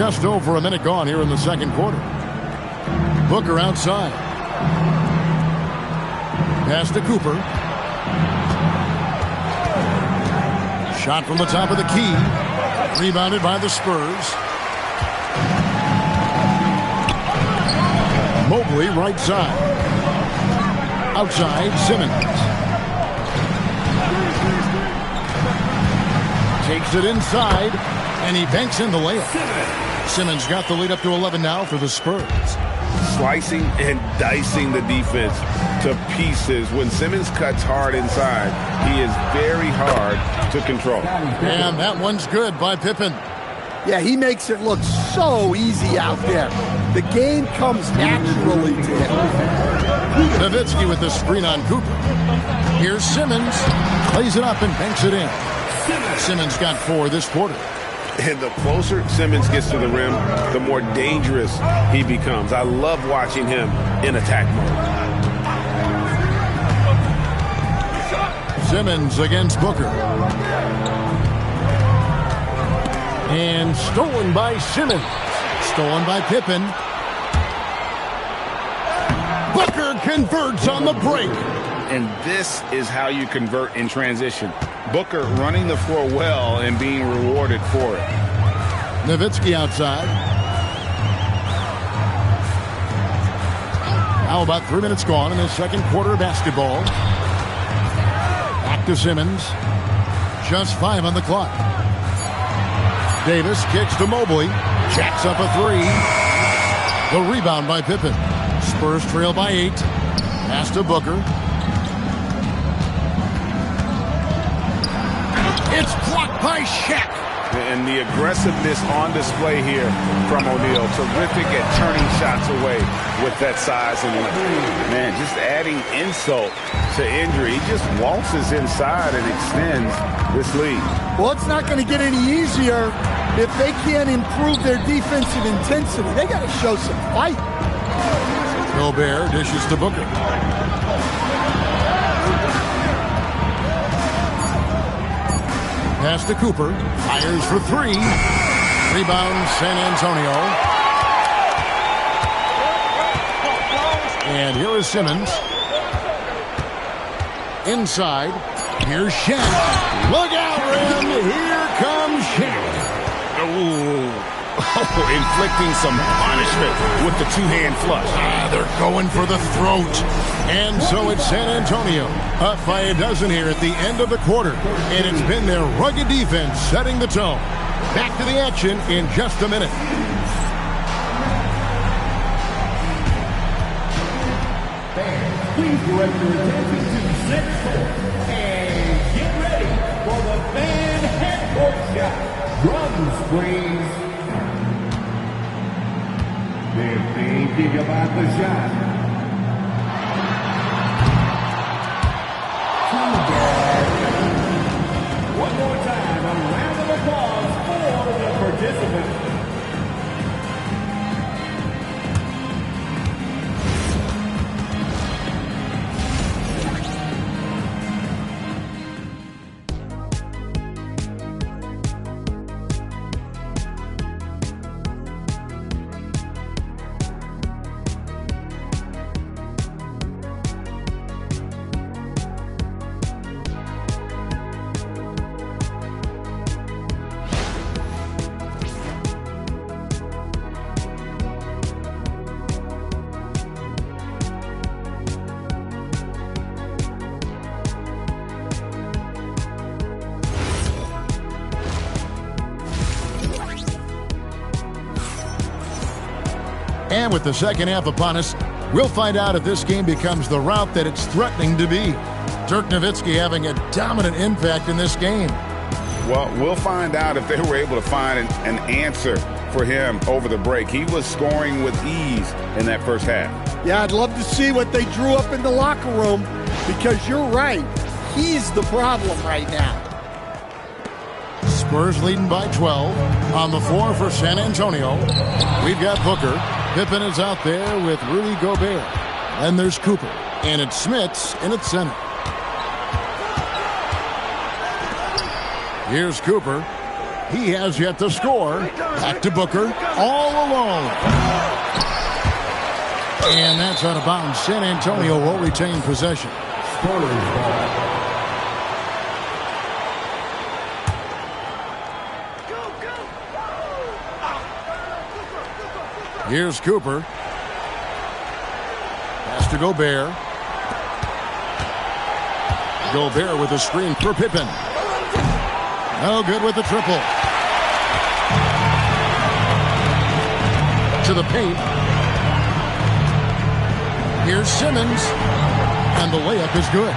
Just over a minute gone here in the second quarter. Booker outside. Pass to Cooper. Shot from the top of the key. Rebounded by the Spurs. Mobley right side. Outside, Simmons. Takes it inside, and he banks in the layup. Simmons got the lead up to 11 now for the Spurs. Slicing and dicing the defense to pieces. When Simmons cuts hard inside, he is very hard to control. And that one's good by Pippen. Yeah, he makes it look so easy out there. The game comes naturally to him. Nowitzki with the screen on Cooper. Here's Simmons. Plays it up and banks it in. Simmons got 4 this quarter. And the closer Simmons gets to the rim, the more dangerous he becomes. I love watching him in attack mode. Simmons against Booker. And stolen by Simmons. Stolen by Pippen. Booker converts on the break. And this is how you convert in transition. Booker running the floor well and being rewarded for it. Nowitzki outside. Now about 3 minutes gone in the second quarter of basketball. Back to Simmons. Just 5 on the clock. Davis kicks to Mobley. Jacks up a 3. The rebound by Pippen. Spurs trail by 8. Pass to Booker. It's blocked by Shaq. And the aggressiveness on display here from O'Neal. Terrific at turning shots away with that size and length. Man, just adding insult to injury. He just waltzes inside and extends this lead. Well, it's not going to get any easier if they can't improve their defensive intensity. They got to show some fight. Gobert dishes to Booker. Pass to Cooper. Fires for 3. Rebound San Antonio. And here is Simmons. Inside. Here's Shaq. Look out, Rim. Here comes Shaq. Ooh. Oh, inflicting some punishment with the two-hand flush. They're going for the throat. And so it's San Antonio up by a dozen here at the end of the quarter. And it's been their rugged defense setting the tone. Back to the action in just a minute. Please direct your attention to set court and get ready for the fan head-court shot. Drum screens. They're thinking about the shot. One more time, a round of applause for the participants. And with the second half upon us, we'll find out if this game becomes the rout that it's threatening to be. Dirk Nowitzki having a dominant impact in this game. Well, we'll find out if they were able to find an answer for him over the break. He was scoring with ease in that first half. Yeah, I'd love to see what they drew up in the locker room because you're right. He's the problem right now. Spurs leading by 12. On the floor for San Antonio, we've got Booker. Pippen is out there with Rudy Gobert. Then there's Cooper. And it's Smits in its center. Here's Cooper. He has yet to score. Back to Booker, all alone. And that's out of bounds. San Antonio will retain possession. Here's Cooper. Pass to Gobert. Gobert with a screen for Pippen. No good with the triple. To the paint. Here's Simmons. And the layup is good.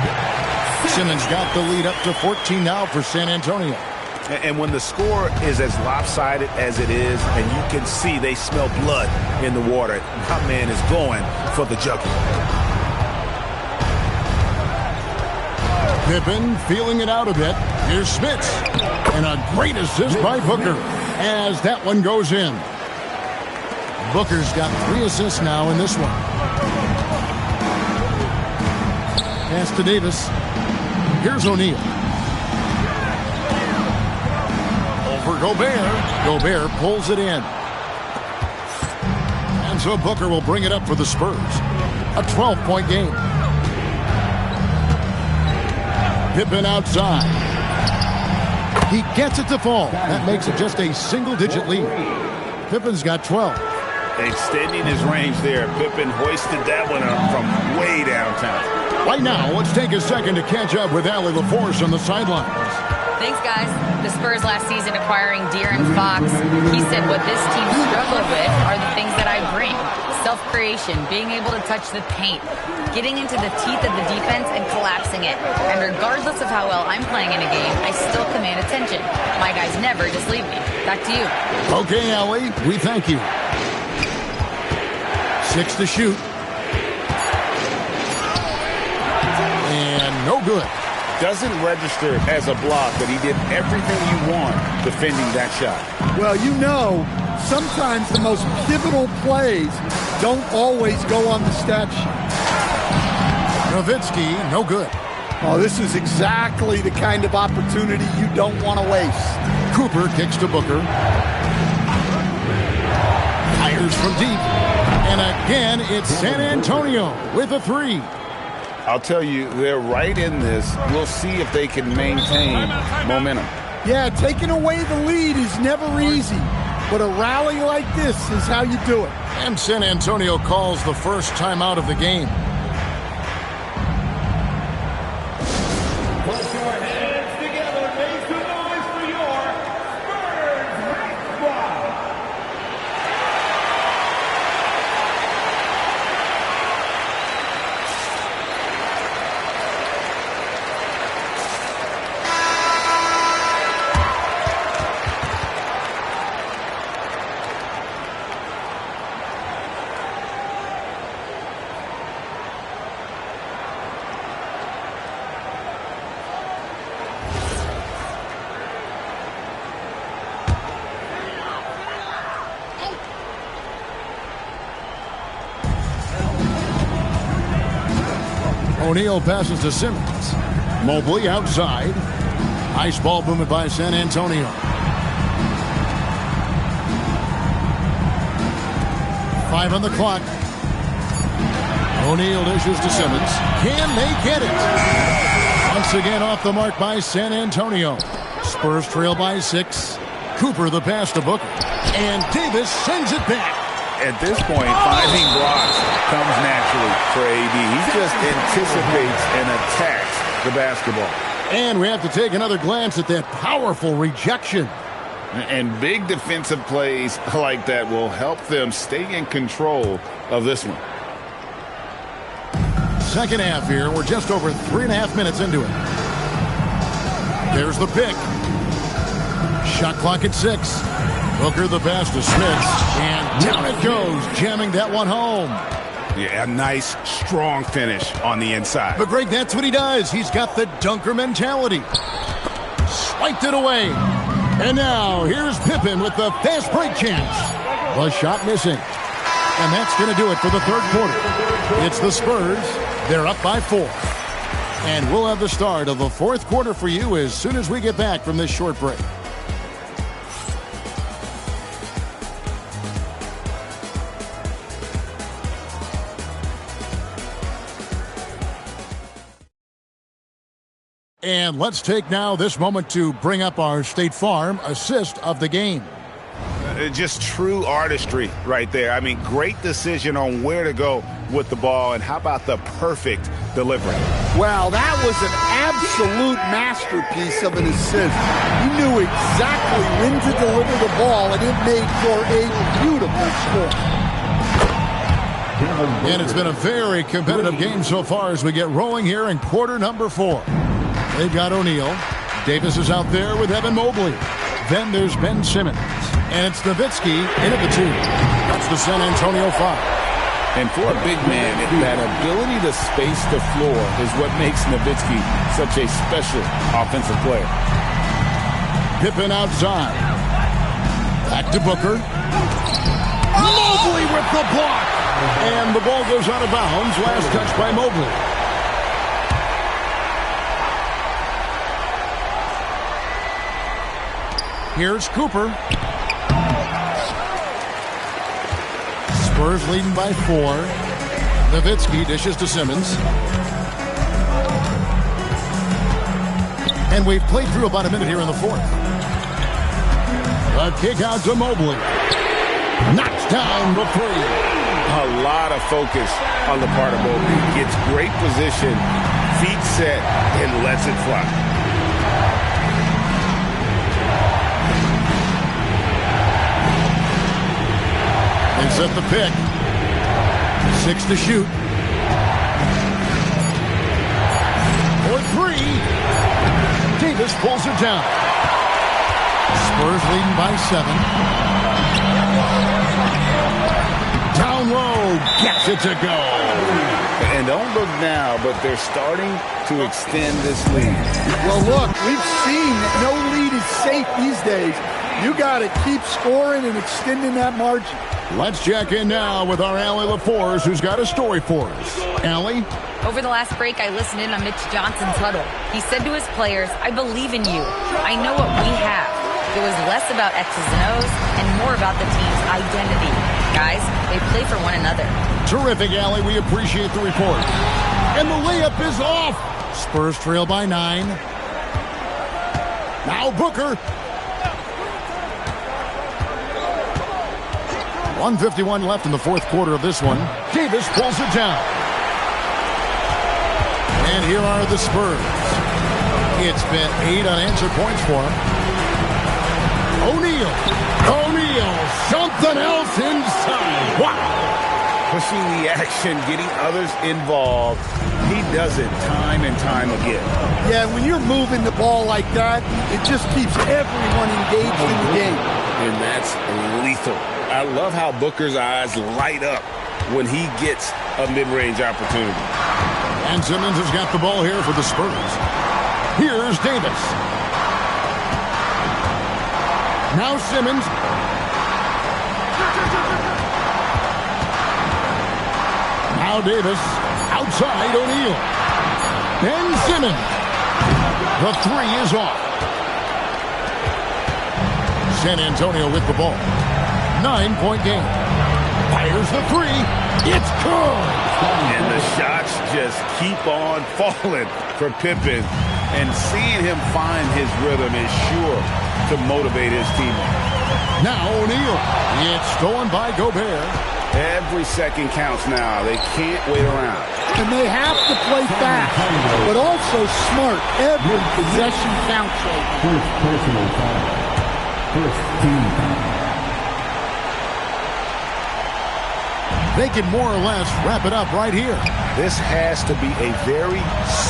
Simmons got the lead up to 14 now for San Antonio. And when the score is as lopsided as it is, and you can see they smell blood in the water, my man is going for the jugular. Pippen feeling it out a bit. Here's Smits. And a great assist by Booker as that one goes in. Booker's got 3 assists now in this one. Pass to Davis. Here's O'Neal. Over Gobert. Gobert pulls it in. And so Booker will bring it up for the Spurs. A 12-point game. Pippen outside. He gets it to fall. That makes it just a single-digit lead. Pippen's got 12. Extending his range there. Pippen hoisted that one up from way downtown. Right now, let's take a second to catch up with Allie LaForce on the sidelines. Thanks, guys. The Spurs last season acquiring De'Aaron Fox. He said what this team struggled with are the things that I bring. Self-creation, being able to touch the paint, getting into the teeth of the defense and collapsing it. And regardless of how well I'm playing in a game, I still command attention. My guys never just leave me. Back to you. Okay, Allie, we thank you. 6 to shoot. And no good. Doesn't register as a block, but he did everything you want defending that shot. Well, you know, sometimes the most pivotal plays don't always go on the stat sheet. Nowitzki, no good. Oh, this is exactly the kind of opportunity you don't want to waste. Cooper kicks to Booker. Fires from deep. And again, it's San Antonio with a 3. I'll tell you, they're right in this. We'll see if they can maintain momentum. Yeah, taking away the lead is never easy, but a rally like this is how you do it. And San Antonio calls the first timeout of the game. Put your hands together, make some noise for your Spurs squad. O'Neal passes to Simmons. Mobley outside. Ice ball movement by San Antonio. Five on the clock. O'Neal dishes to Simmons. Can they get it? Once again off the mark by San Antonio. Spurs trail by 6. Cooper the pass to Booker. And Davis sends it back. At this point, finding blocks comes naturally for AD. He just anticipates and attacks the basketball. And we have to take another glance at that powerful rejection. And big defensive plays like that will help them stay in control of this one. Second half here. We're just over 3.5 minutes into it. There's the pick. Shot clock at 6. Booker the pass to Smits. And down it goes, jamming that one home. Yeah, a nice, strong finish on the inside. But, Greg, that's what he does. He's got the dunker mentality. Swiped it away. And now, here's Pippen with the fast break chance. The shot missing. And that's going to do it for the third quarter. It's the Spurs. They're up by 4. And we'll have the start of the fourth quarter for you as soon as we get back from this short break. And let's take now this moment to bring up our State Farm assist of the game. Just true artistry right there. I mean, great decision on where to go with the ball, and how about the perfect delivery? Well, that was an absolute masterpiece of an assist. He knew exactly when to deliver the ball, and it made for a beautiful score. And it's been a very competitive game so far as we get rolling here in quarter number 4. They've got O'Neal. Davis is out there with Evan Mobley. Then there's Ben Simmons. And it's Nowitzki in at the 2. That's the San Antonio 5. And for a big man, that ability to space the floor is what makes Nowitzki such a special offensive player. Pippen outside. Back to Booker. Mobley with the block. And the ball goes out of bounds. Last touch by Mobley. Here's Cooper. Spurs leading by 4. Nowitzki dishes to Simmons. And we've played through about a minute here in the 4th. The kick out to Mobley. Knocks down the 3. A lot of focus on the part of Mobley. Gets great position, feet set, and lets it fly. They set the pick. 6 to shoot. For 3. Davis pulls it down. Spurs leading by 7. Down low, gets it to go. And don't look now, but they're starting to extend this lead. Well, look, we've seen that no lead is safe these days. You got to keep scoring and extending that margin. Let's check in now with our Allie LaForce, who's got a story for us. Allie? Over the last break, I listened in on Mitch Johnson's huddle. He said to his players, "I believe in you. I know what we have." It was less about X's and O's and more about the team's identity. Guys, they play for one another. Terrific, Allie. We appreciate the report. And the layup is off. Spurs trail by 9. Now Booker. 1:51 left in the 4th quarter of this one. Davis pulls it down. And here are the Spurs. It's been 8 unanswered points for him. O'Neal. Something else inside. Wow. Pushing the action, getting others involved. He does it time and time again. Yeah, when you're moving the ball like that, it just keeps everyone engaged in the game. And that's lethal. I love how Booker's eyes light up when he gets a mid-range opportunity. And Simmons has got the ball here for the Spurs. Here's Davis. Now Simmons. Now Davis. Outside O'Neal. Ben Simmons. The 3 is off. San Antonio with the ball. 9-point game. Fires the 3. It's good. And the shots just keep on falling for Pippen. And seeing him find his rhythm is sure to motivate his teammates. Now O'Neal. It's stolen by Gobert. Every second counts now. They can't wait around. And they have to play fast, but also smart. Every possession counts. First personal foul. First team foul. They can more or less wrap it up right here. This has to be a very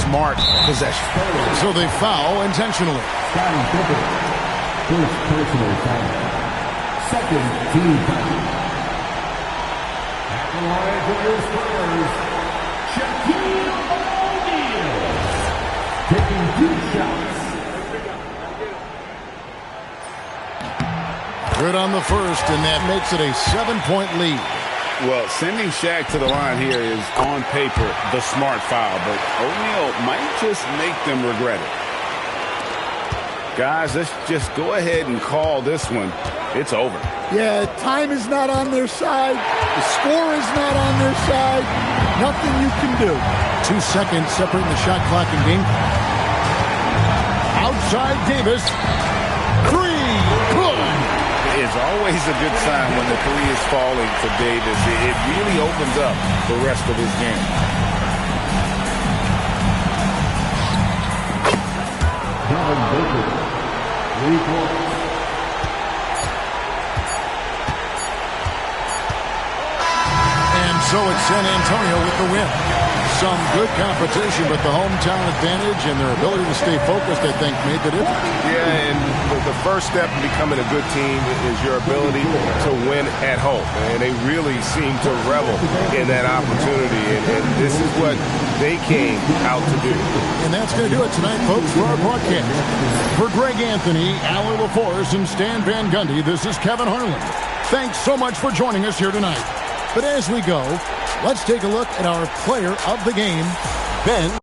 smart possession. So they foul intentionally. Scottie Pippen. First personal foul. Second team foul. At the line for your Spurs, Shaquille O'Neal. Taking 2 shots. Good on the first, and that makes it a 7-point lead. Well, sending Shaq to the line here is, on paper, the smart foul, but O'Neal might just make them regret it. Guys, let's just go ahead and call this one. It's over. Yeah, time is not on their side. The score is not on their side. Nothing you can do. 2 seconds separating the shot clock and game clock. Outside Davis. Three. Good. It's always a good sign when the three is falling for Davis. It really opens up the rest of his game. Kevin Bacon, 3 points. And so it's San Antonio with the win. Some good competition, but the hometown advantage and their ability to stay focused, I think, made the difference. Yeah, and the first step in becoming a good team is your ability to win at home. And they really seem to revel in that opportunity, and this is what they came out to do. And that's going to do it tonight, folks, for our broadcast. For Greg Anthony, Allie LaForce, and Stan Van Gundy, this is Kevin Harlan. Thanks so much for joining us here tonight. But as we go, let's take a look at our player of the game, Ben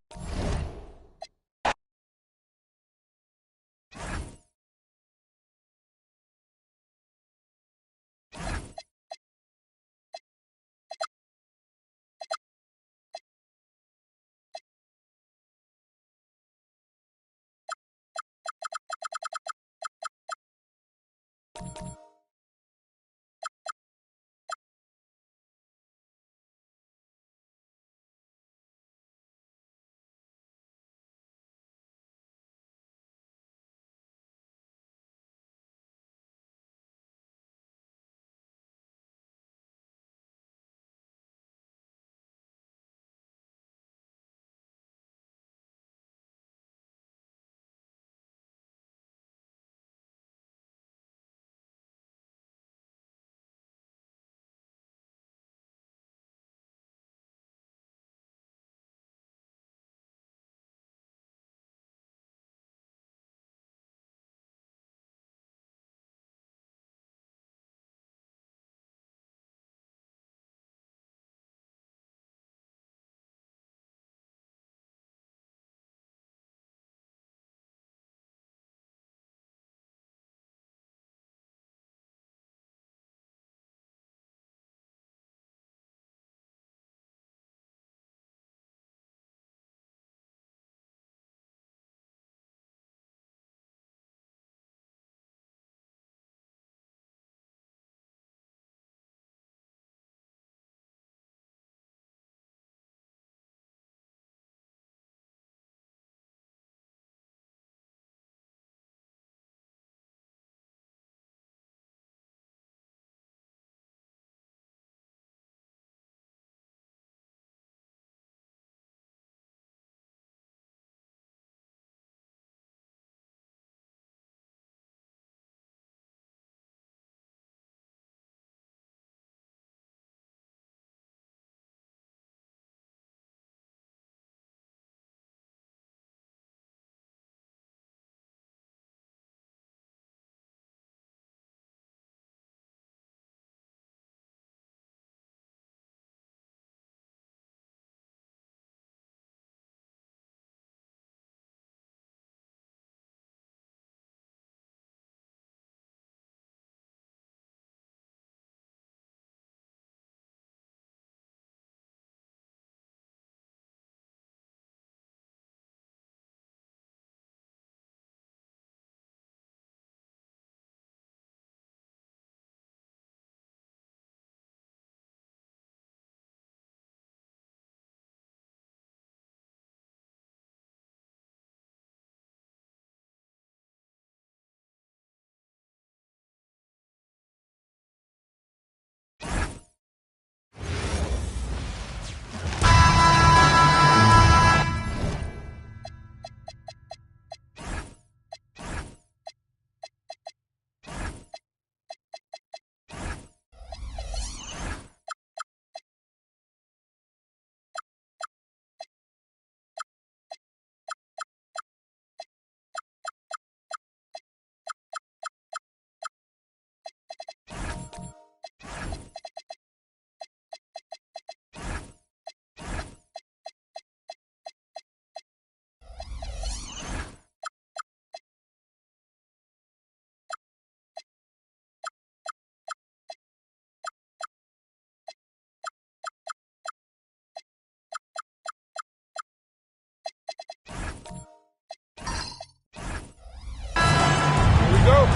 go.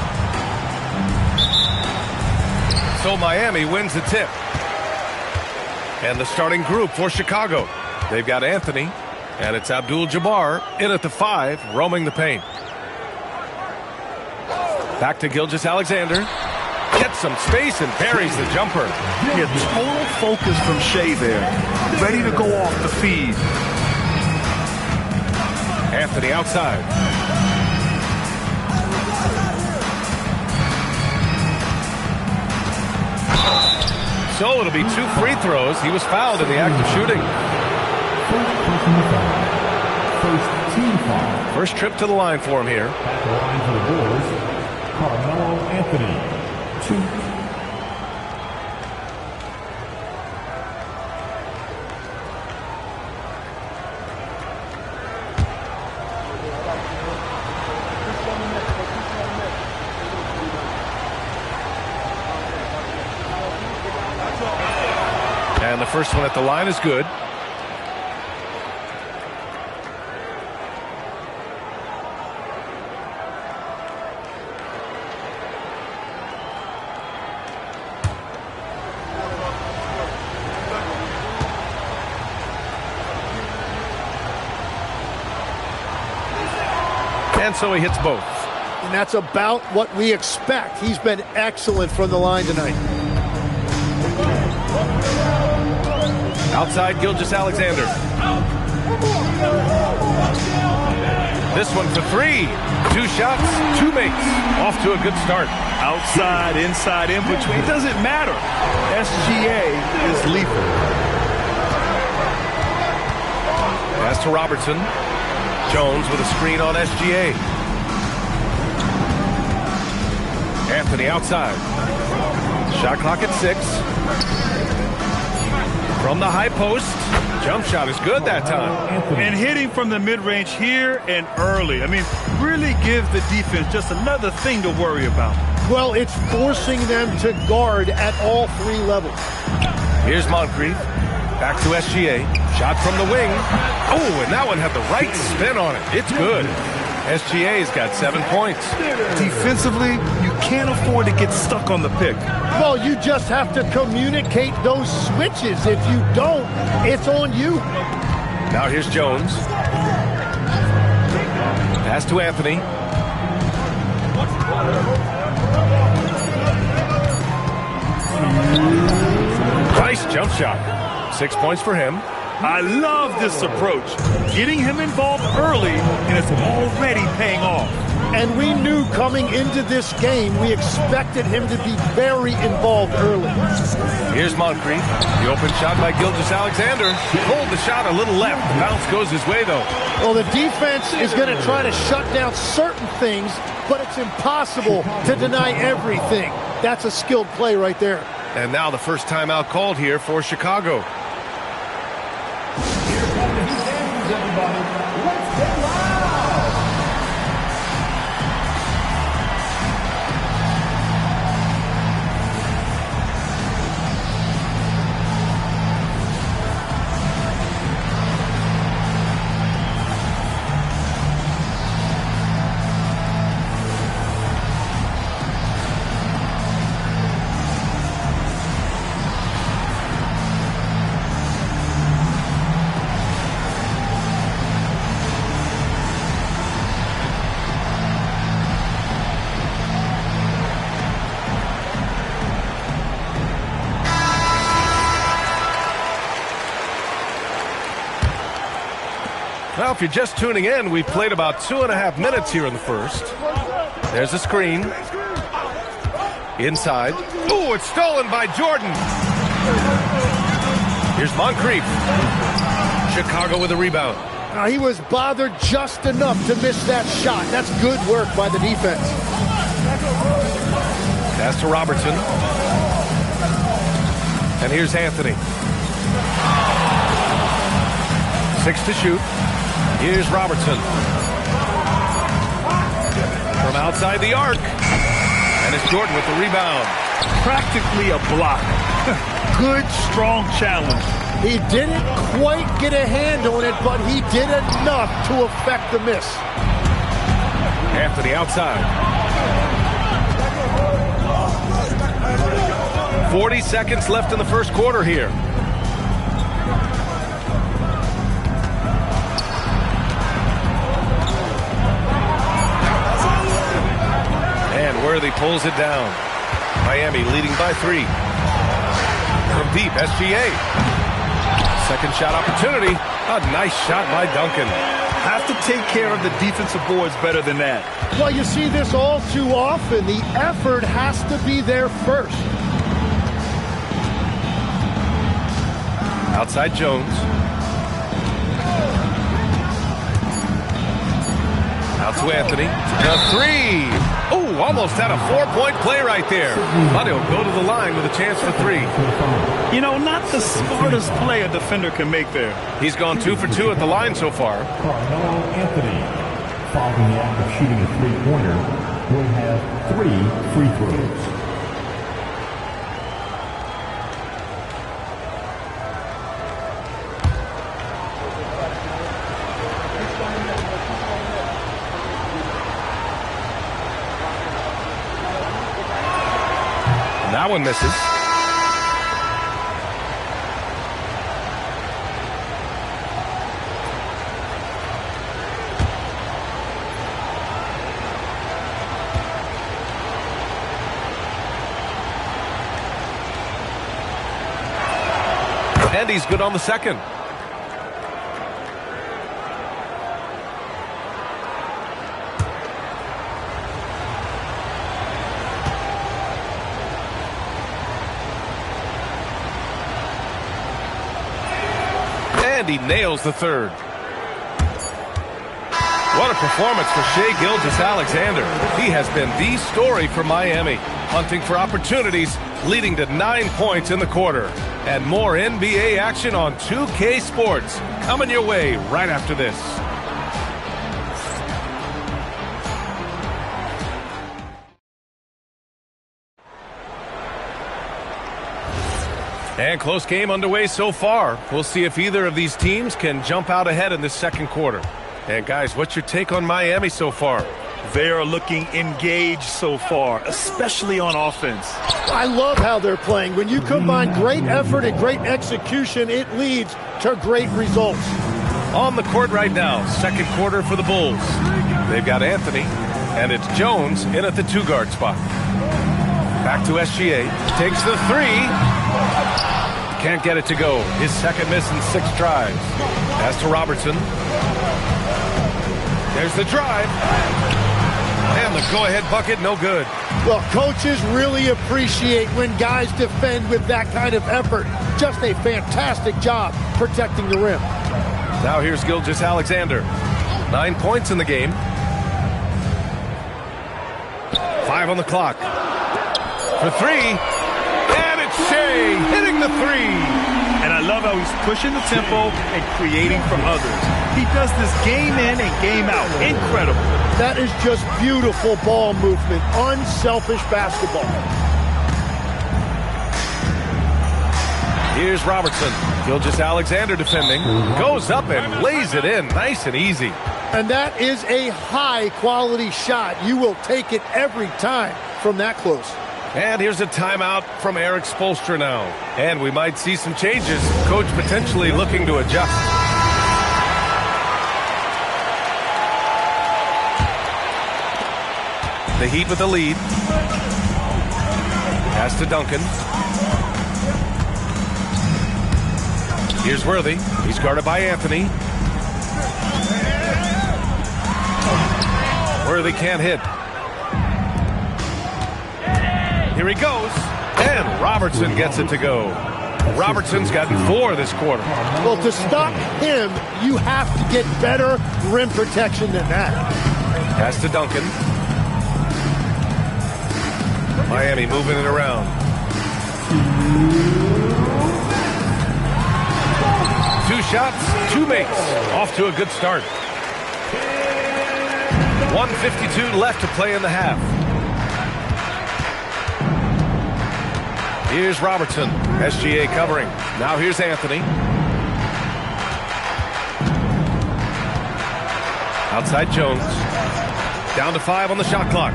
So Miami wins the tip. And the starting group for Chicago. They've got Anthony, and it's Abdul-Jabbar in at the 5, roaming the paint. Back to Gilgeous-Alexander. Gets some space and buries the jumper. Yeah, total focus from Shea there. Ready to go off the feed. Anthony outside. So it'll be 2 free throws. He was fouled in the act of shooting. First team foul. First trip to the line for him here. At the line for the Bulls, Carmelo Anthony. 2. And the first one at the line is good. And so he hits both. And that's about what we expect. He's been excellent from the line tonight. Outside Gilgeous-Alexander. This one for 3. 2 shots, 2 makes. Off to a good start. Outside, inside, in between. It doesn't matter. SGA is lethal. Pass to Robertson. Jones with a screen on SGA. Anthony outside. Shot clock at 6. From the high post. Jump shot is good that time. And hitting from the mid-range here and early. I mean, really gives the defense just another thing to worry about. Well, it's forcing them to guard at all 3 levels. Here's Moncrief. Back to SGA. Shot from the wing. Oh, and that one had the right spin on it. It's good. SGA's got 7 points. Defensively, you can't afford to get stuck on the pick. Well, you just have to communicate those switches. If you don't, it's on you. Now here's Jones. Pass to Anthony. Nice jump shot. 6 points for him. I love this approach. Getting him involved early, and it's already paying off. And we knew coming into this game, we expected him to be very involved early. Here's Moncrief. The open shot by Gilgeous-Alexander. Pulled the shot a little left. The bounce goes his way, though. Well, the defense is going to try to shut down certain things, but it's impossible to deny everything. That's a skilled play right there. And now the first timeout called here for Chicago. Everybody, let's get loud. Well, if you're just tuning in, we've played about 2.5 minutes here in the first. There's a screen. Inside. Ooh, it's stolen by Jordan. Here's Moncrief. Chicago with a rebound. He was bothered just enough to miss that shot. That's good work by the defense. Pass to Robertson. And here's Anthony. 6 to shoot. Here's Robertson. From outside the arc. And it's Jordan with the rebound. Practically a block. Good, strong challenge. He didn't quite get a hand on it, but he did enough to affect the miss. Anthony outside. 40 seconds left in the first quarter here. And Worthy pulls it down. Miami leading by 3. From deep, SGA. Second shot opportunity. A nice shot by Duncan. Have to take care of the defensive boards better than that. Well, you see this all too often. The effort has to be there first. Outside Jones. Out to Anthony. The 3. Oh, almost had a 4-point play right there. But he'll go to the line with a chance for 3. You know, not the smartest play a defender can make there. He's gone 2 for 2 at the line so far. Carmelo Anthony, following the act of shooting a three-pointer, will have 3 free throws. That one misses. And he's good on the second. And he nails the third. What a performance for Shai Gilgeous-Alexander. He has been the story for Miami, hunting for opportunities, leading to 9 points in the quarter. And more NBA action on 2K Sports coming your way right after this. And close game underway so far. We'll see if either of these teams can jump out ahead in this second quarter. And guys, what's your take on Miami so far? They are looking engaged so far, especially on offense. I love how they're playing. When you combine great effort and great execution, it leads to great results. On the court right now, second quarter for the Bulls. They've got Anthony, and it's Jones in at the 2-guard spot. Back to SGA. Takes the 3. Can't get it to go. His second miss in 6 tries. As to Robertson. There's the drive. And the go-ahead bucket, no good. Well, coaches really appreciate when guys defend with that kind of effort. Just a fantastic job protecting the rim. Now here's Gilgeous-Alexander. 9 points in the game. 5 on the clock. For 3. And it's Shai hitting the 3. And I love how he's pushing the tempo and creating for others. He does this game in and game out. Incredible. That is just beautiful ball movement. Unselfish basketball. Here's Robertson. Gilgeous-Alexander defending. Goes up and lays it in. Nice and easy. And that is a high-quality shot. You will take it every time from that close. And here's a timeout from Eric Spoelstra now. And we might see some changes. Coach potentially looking to adjust. The Heat with the lead. Pass to Duncan. Here's Worthy. He's guarded by Anthony. Worthy can't hit. Here he goes. And Robertson gets it to go. Robertson's gotten 4 this quarter. Well, to stop him, you have to get better rim protection than that. Pass to Duncan. Miami moving it around. 2 shots, 2 makes. Off to a good start. 1:52 left to play in the half. Here's Robertson. SGA covering. Now here's Anthony. Outside Jones. Down to 5 on the shot clock.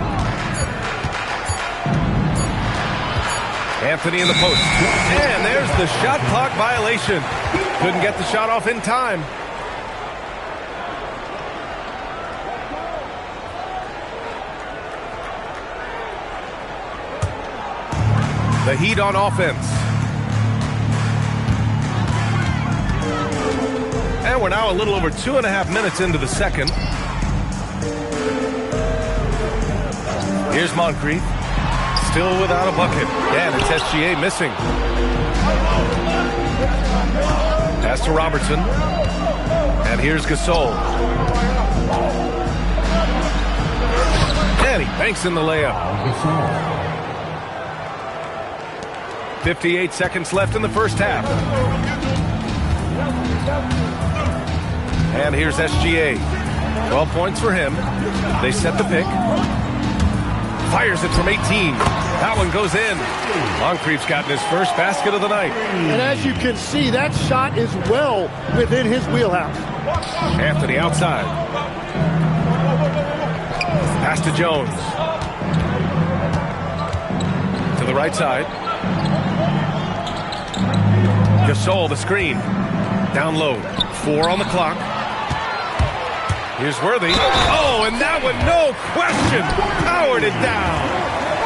Anthony in the post. And there's the shot clock violation. Couldn't get the shot off in time. The Heat on offense. And we're now a little over 2.5 minutes into the second. Here's Moncrief. Still without a bucket. And it's SGA missing. Pass to Robertson. And here's Gasol. And he banks in the layup. 58 seconds left in the first half. And here's SGA. 12 points for him. They set the pick. Fires it from 18. That one goes in. Moncrief's gotten his first basket of the night. And as you can see, that shot is well within his wheelhouse. Anthony outside. Pass to Jones. To the right side. Gasol, the screen. Down low. 4 on the clock. Here's Worthy. Oh, and that one, no question, powered it down.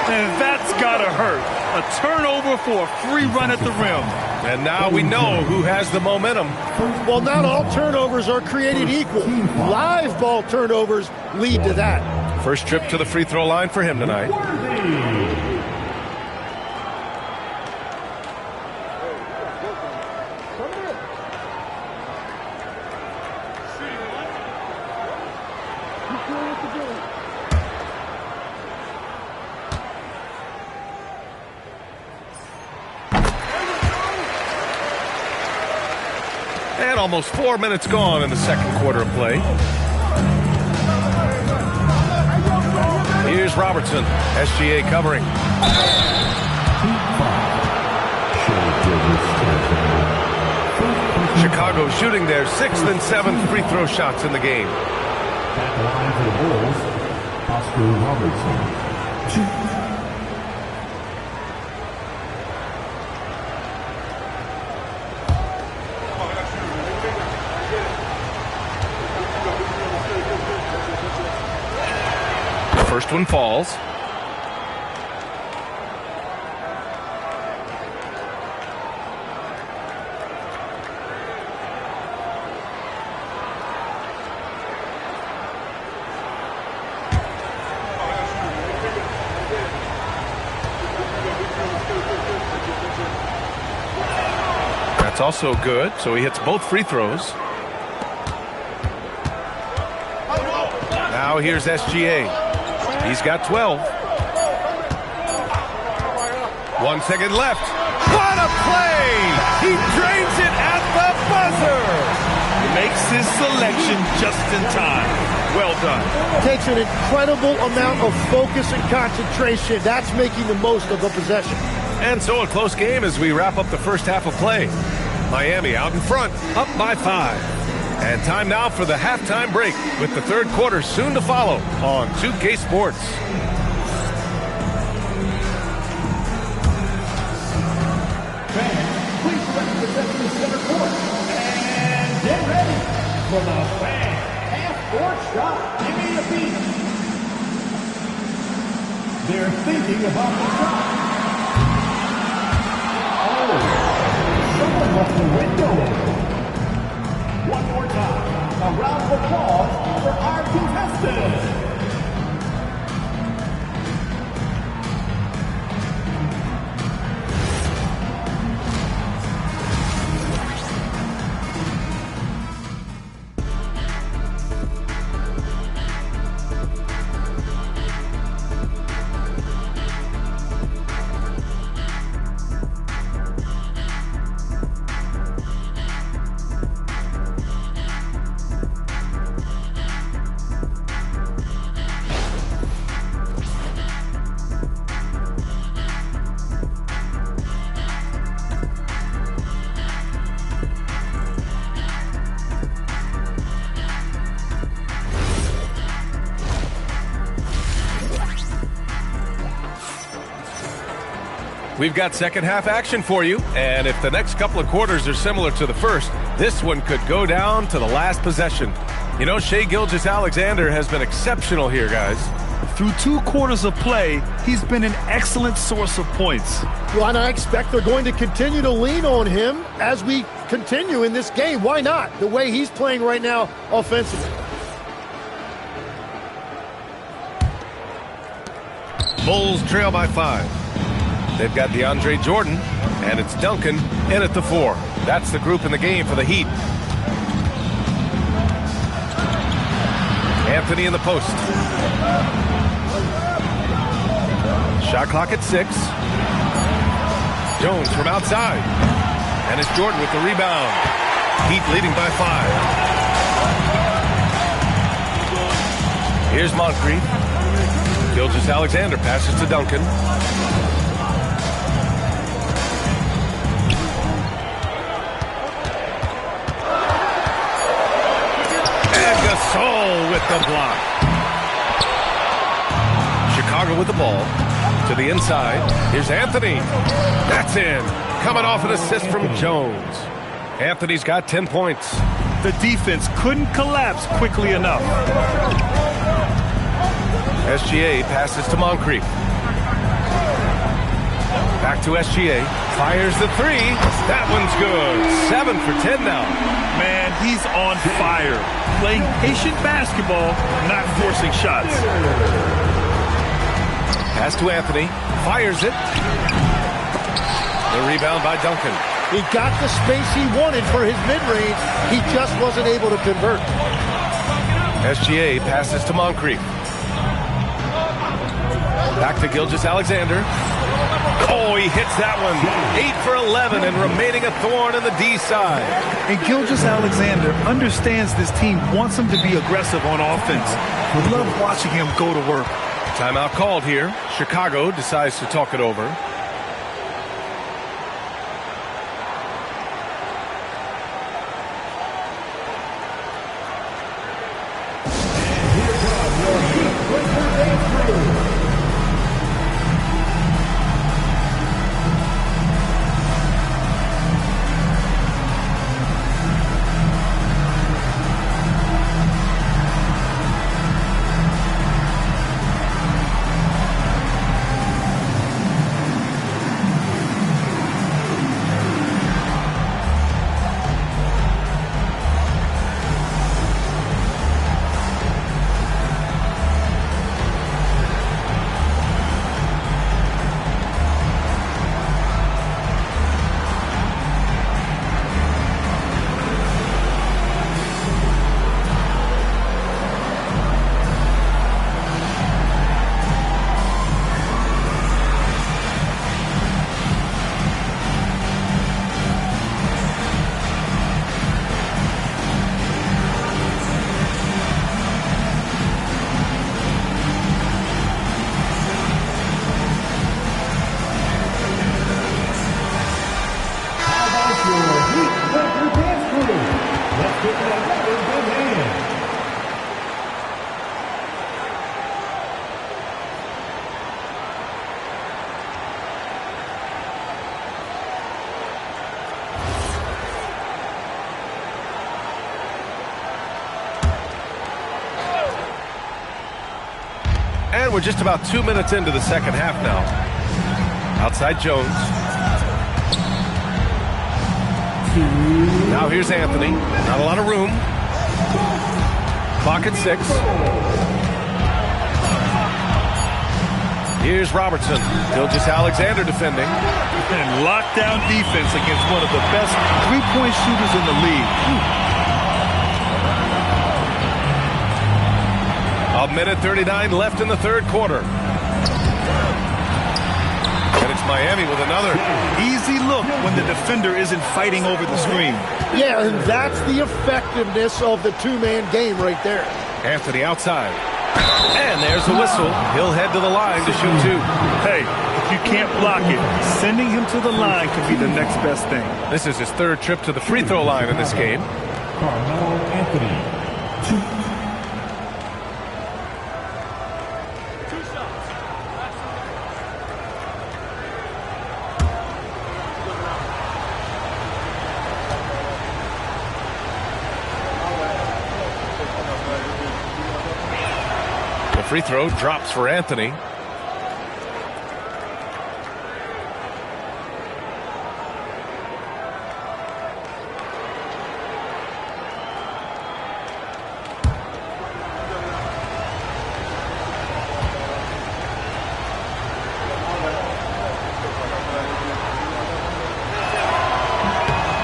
And that's got to hurt. A turnover for a free run at the rim. And now we know who has the momentum. Well, not all turnovers are created equal. Live ball turnovers lead to that. First trip to the free throw line for him tonight. And almost 4 minutes gone in the second quarter of play. Here's Robertson. SGA covering. Chicago shooting their 6th and 7th free throw shots in the game. At the line for the Bulls, Oscar Robertson. First one falls. That's also good, so he hits both free throws. Now here's SGA. He's got 12. 1 second left. What a play! He drains it at the buzzer! Makes his selection just in time. Well done. Takes an incredible amount of focus and concentration. That's making the most of the possession. And so a close game as we wrap up the first half of play. Miami out in front, up by 5. And time now for the halftime break, with the third quarter soon to follow on 2K Sports. Fans, please represent the center court and get ready for the fan half-court shot. Give me a beat. They're thinking about the shot. Oh, someone left the window open. One more time, a round of applause for our contestants. We've got second half action for you, and if the next couple of quarters are similar to the first, this one could go down to the last possession. You know, Shai Gilgeous-Alexander has been exceptional here, guys. Through 2 quarters of play, he's been an excellent source of points. Well, and I expect they're going to continue to lean on him as we continue in this game. Why not? The way he's playing right now offensively. Bulls trail by 5. They've got DeAndre Jordan, and it's Duncan in at the 4. That's the group in the game for the Heat. Anthony in the post. Shot clock at 6. Jones from outside. And it's Jordan with the rebound. Heat leading by 5. Here's Moncrief. Gilgeous-Alexander passes to Duncan. Gasol with the block. Chicago with the ball to the inside. Here's Anthony. That's in. Coming off an assist from Jones. Anthony's got 10 points. The defense couldn't collapse quickly enough. SGA passes to Moncrief. Back to SGA. Fires the 3. That one's good. 7 for 10 now. Man, he's on fire. Playing patient basketball, not forcing shots. Pass to Anthony. Fires it. The rebound by Duncan. He got the space he wanted for his mid-range. He just wasn't able to convert. SGA passes to Moncrief. Back to Gilgeous-Alexander. Oh, he hits that one. 8 for 11 and remaining a thorn in the D side. And Gilgeous-Alexander understands this team wants him to be aggressive on offense. We love watching him go to work. Timeout called here. Chicago decides to talk it over. And we're just about 2 minutes into the second half now. Outside Jones. Now here's Anthony. Not a lot of room. Clock at 6. Here's Robertson. Gilgeous-Alexander defending. And lockdown defense against one of the best three-point shooters in the league. A minute 39 left in the third quarter. And it's Miami with another. Easy look when the defender isn't fighting over the screen. Yeah, and that's the effectiveness of the two-man game right there. Anthony outside. And there's the whistle. He'll head to the line to shoot 2. Hey, if you can't block it, sending him to the line could be the next best thing. This is his third trip to the free throw line in this game. Carmelo Anthony. 2. Free throw drops for Anthony.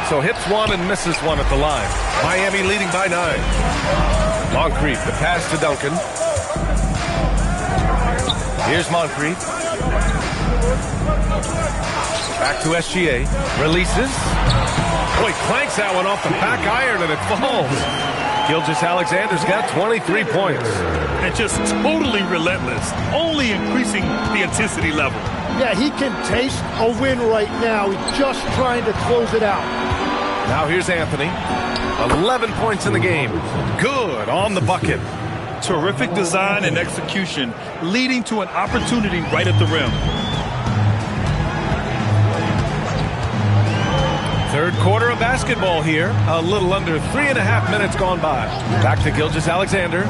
So hits one and misses one at the line. Miami leading by 9. Moncrief, the pass to Duncan. Here's Moncrief. Back to SGA. Releases. Boy, clanks that one off the back iron and it falls. Gilgeous-Alexander's got 23 points. And just totally relentless, only increasing the intensity level. Yeah, he can taste a win right now. He's just trying to close it out. Now here's Anthony. 11 points in the game. Good on the bucket. Terrific design and execution, leading to an opportunity right at the rim. Third quarter of basketball here. A little under 3.5 minutes gone by. Back to Gilgeous-Alexander.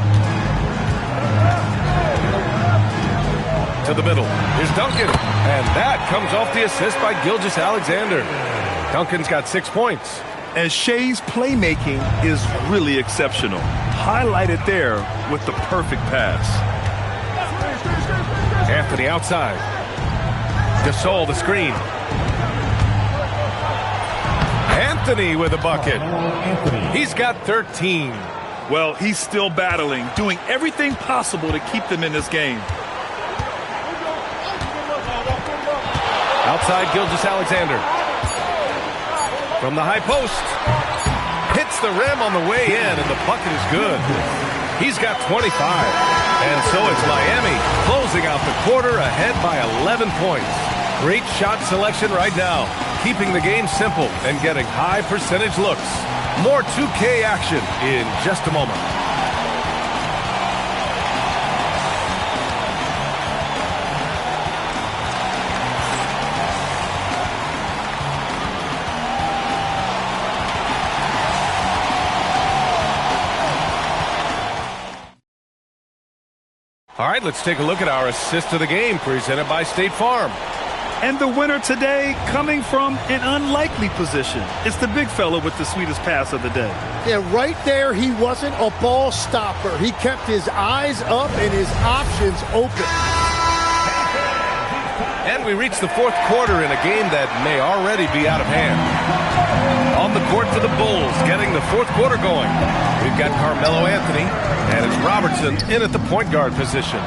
To the middle. Here's Duncan. And that comes off the assist by Gilgeous-Alexander. Duncan's got 6 points. And Shea's playmaking is really exceptional. Highlighted there with the perfect pass. Anthony outside. Gasol the screen. Anthony with a bucket. He's got 13. Well, he's still battling, doing everything possible to keep them in this game. Outside Gilgeous-Alexander. From the high post. Hits the rim on the way in, and the bucket is good. He's got 25. And so it's Miami closing out the quarter ahead by 11 points. Great shot selection right now, keeping the game simple and getting high percentage looks. More 2K action in just a moment. All right, let's take a look at our assist of the game presented by State Farm. And the winner today coming from an unlikely position. It's the big fella with the sweetest pass of the day. Yeah, right there, he wasn't a ball stopper. He kept his eyes up and his options open. And we reach the fourth quarter in a game that may already be out of hand. On the court for the Bulls, getting the fourth quarter going. We've got Carmelo Anthony, and it's Robertson in at the point guard position.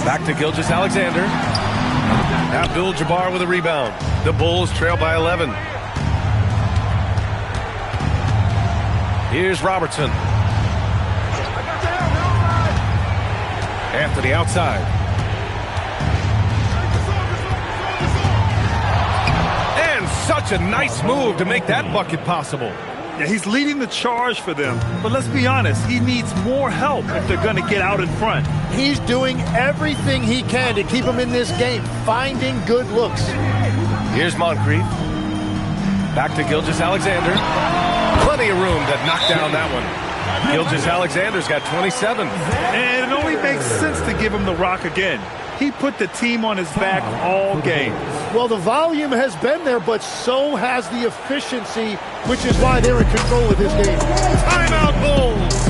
Back to Gilgeous-Alexander. Abdul-Jabbar with a rebound. The Bulls trail by 11. Here's Robertson. Anthony outside. And such a nice move to make that bucket possible. Yeah, he's leading the charge for them. But let's be honest, he needs more help if they're going to get out in front. He's doing everything he can to keep them in this game, finding good looks. Here's Moncrief. Back to Gilgeous-Alexander. Plenty of room to knock down that one. Gilgeous-Alexander's got 27. And it only makes sense to give him the rock again. He put the team on his back all game. Well, the volume has been there, but so has the efficiency, which is why they're in control of this game. Timeout, Bulls!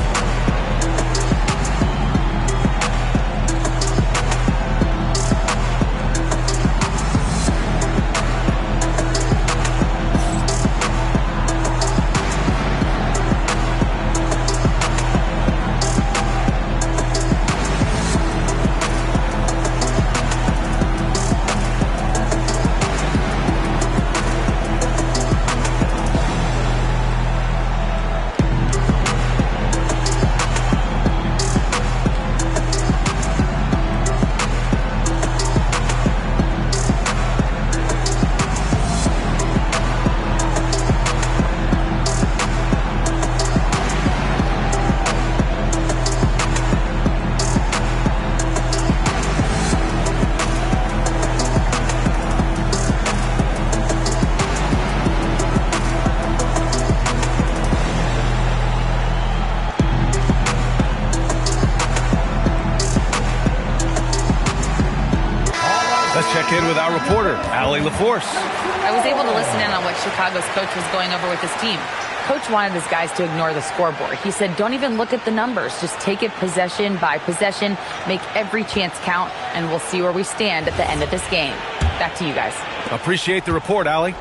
check in with our reporter, Allie LaForce. I was able to listen in on what Chicago's coach was going over with his team. Coach wanted his guys to ignore the scoreboard. He said, don't even look at the numbers. Just take it possession by possession, make every chance count, and we'll see where we stand at the end of this game. Back to you guys. Appreciate the report, Allie.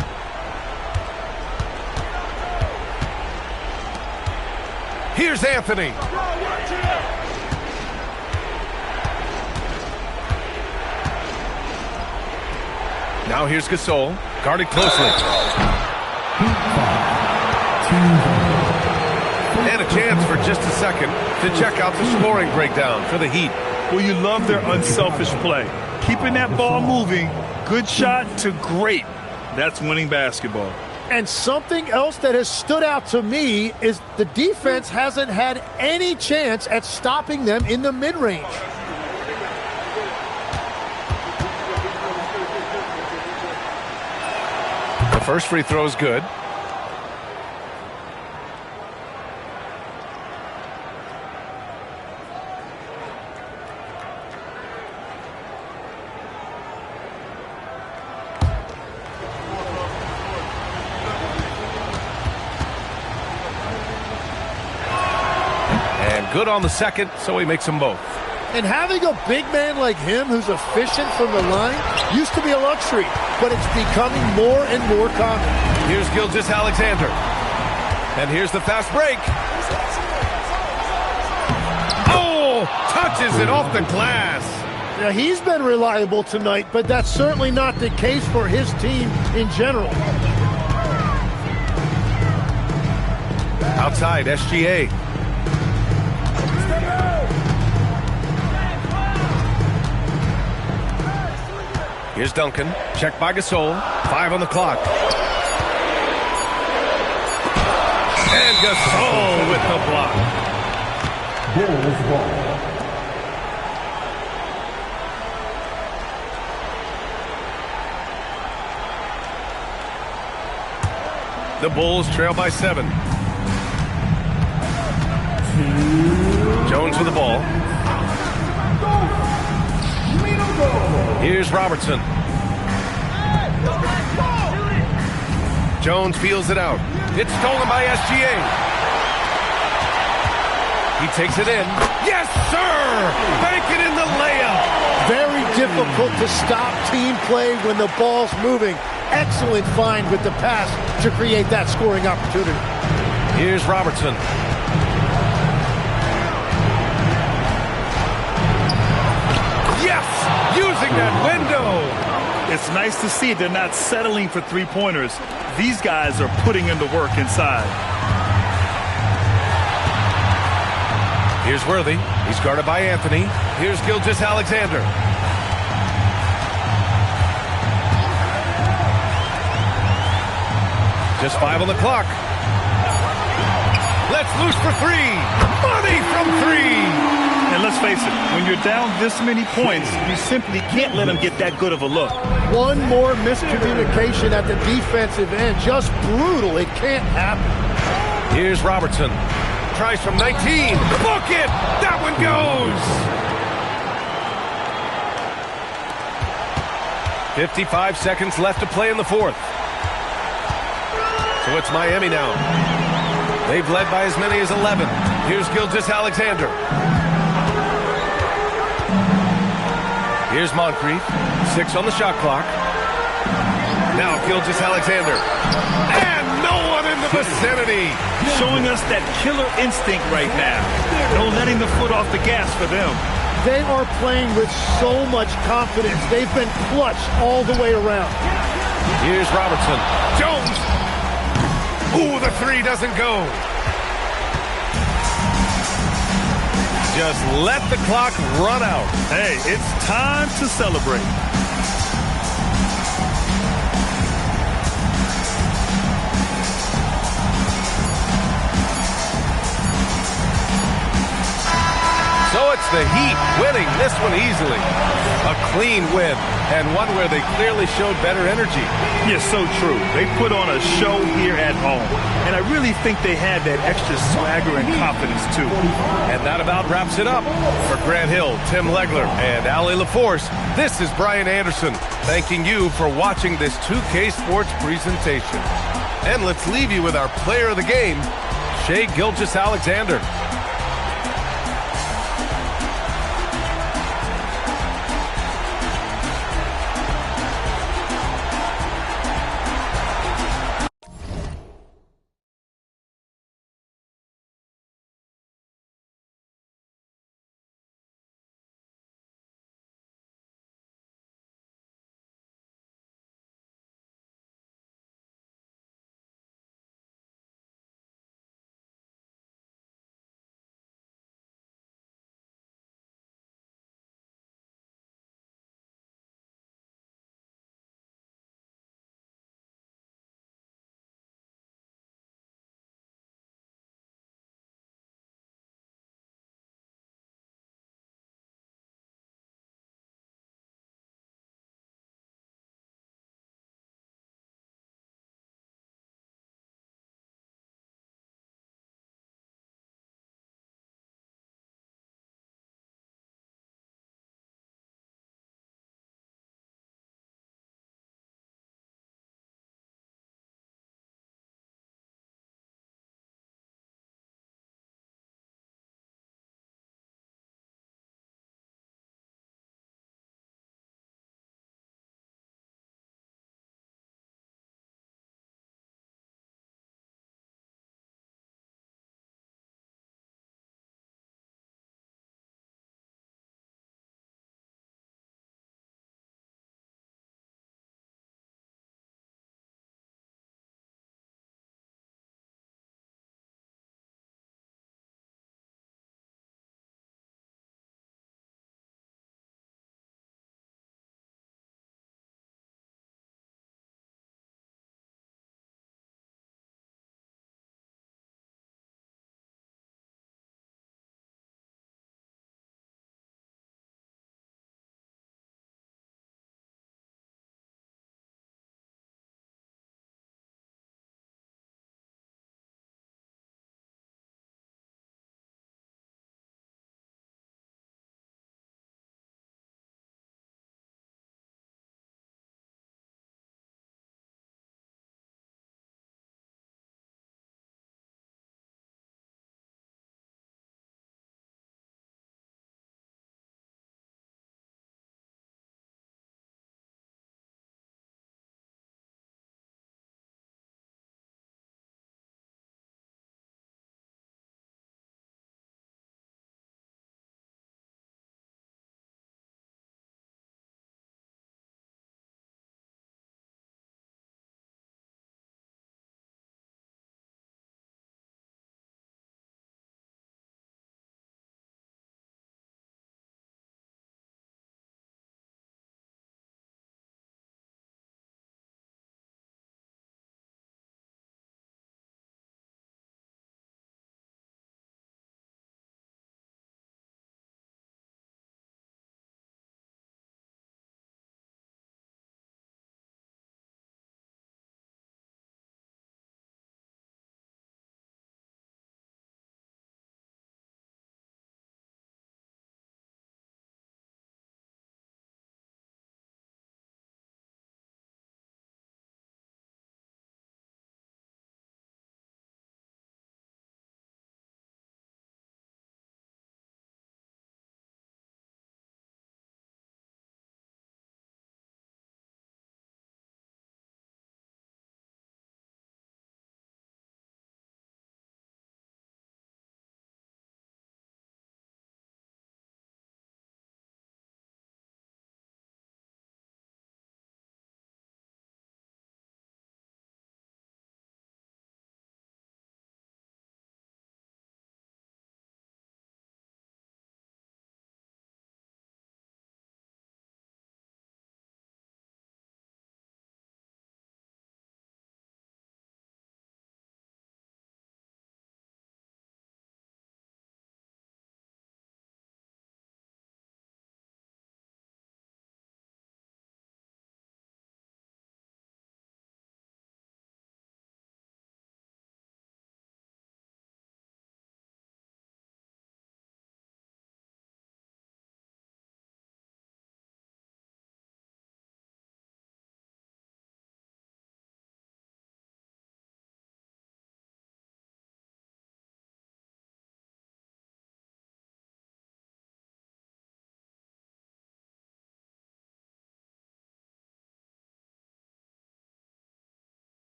Here's Anthony. Now here's Gasol, guarded closely. And a chance for just a second to check out the scoring breakdown for the Heat. Well, you love their unselfish play. Keeping that ball moving, good shot to great. That's winning basketball. And something else that has stood out to me is the defense hasn't had any chance at stopping them in the mid-range. The first free throw is good. And good on the second, so he makes them both. And having a big man like him who's efficient from the line used to be a luxury, but it's becoming more and more common. Here's Gilgeous-Alexander. And here's the fast break. Oh, touches it off the glass. Now, he's been reliable tonight, but that's certainly not the case for his team in general. Outside, SGA. Here's Duncan. Checked by Gasol. 5 on the clock. And Gasol with the block. Bulls ball. The Bulls trail by 7. Jones with the ball. Here's Robertson. Jones feels it out. It's stolen by SGA. He takes it in. Yes, sir! Bank it in the layup. Very difficult to stop team play when the ball's moving. Excellent find with the pass to create that scoring opportunity. Here's Robertson. Yes! Using that window! It's nice to see they're not settling for three-pointers. These guys are putting in the work inside. Here's Worthy. He's guarded by Anthony. Here's Gilgeous-Alexander. Just 5 on the clock. Let's loose for 3. Money from 3. And let's face it, when you're down this many points, you simply can't let them get that good of a look. One more miscommunication at the defensive end. Just brutal. It can't happen. Here's Robertson. Tries from 19. Book it! That one goes! 55 seconds left to play in the fourth. So it's Miami now. They've led by as many as 11. Here's Gilgeous-Alexander. Here's Moncrief. 6 on the shot clock. Now Gilgeous-Alexander. And no one in the vicinity. Showing us that killer instinct right now. No letting the foot off the gas for them. They are playing with so much confidence. They've been clutch all the way around. Here's Robertson. Jones. Ooh, the 3 doesn't go. Just let the clock run out. Hey, it's time to celebrate. So it's It's the Heat winning this one easily. A clean win, and one where they clearly showed better energy. Yeah, so true. They put on a show here at home, and I really think they had that extra swagger and confidence, too. And that about wraps it up. For Grant Hill, Tim Legler, and Allie LaForce, this is Brian Anderson, thanking you for watching this 2K Sports presentation. And let's leave you with our player of the game, Shai Gilgeous-Alexander.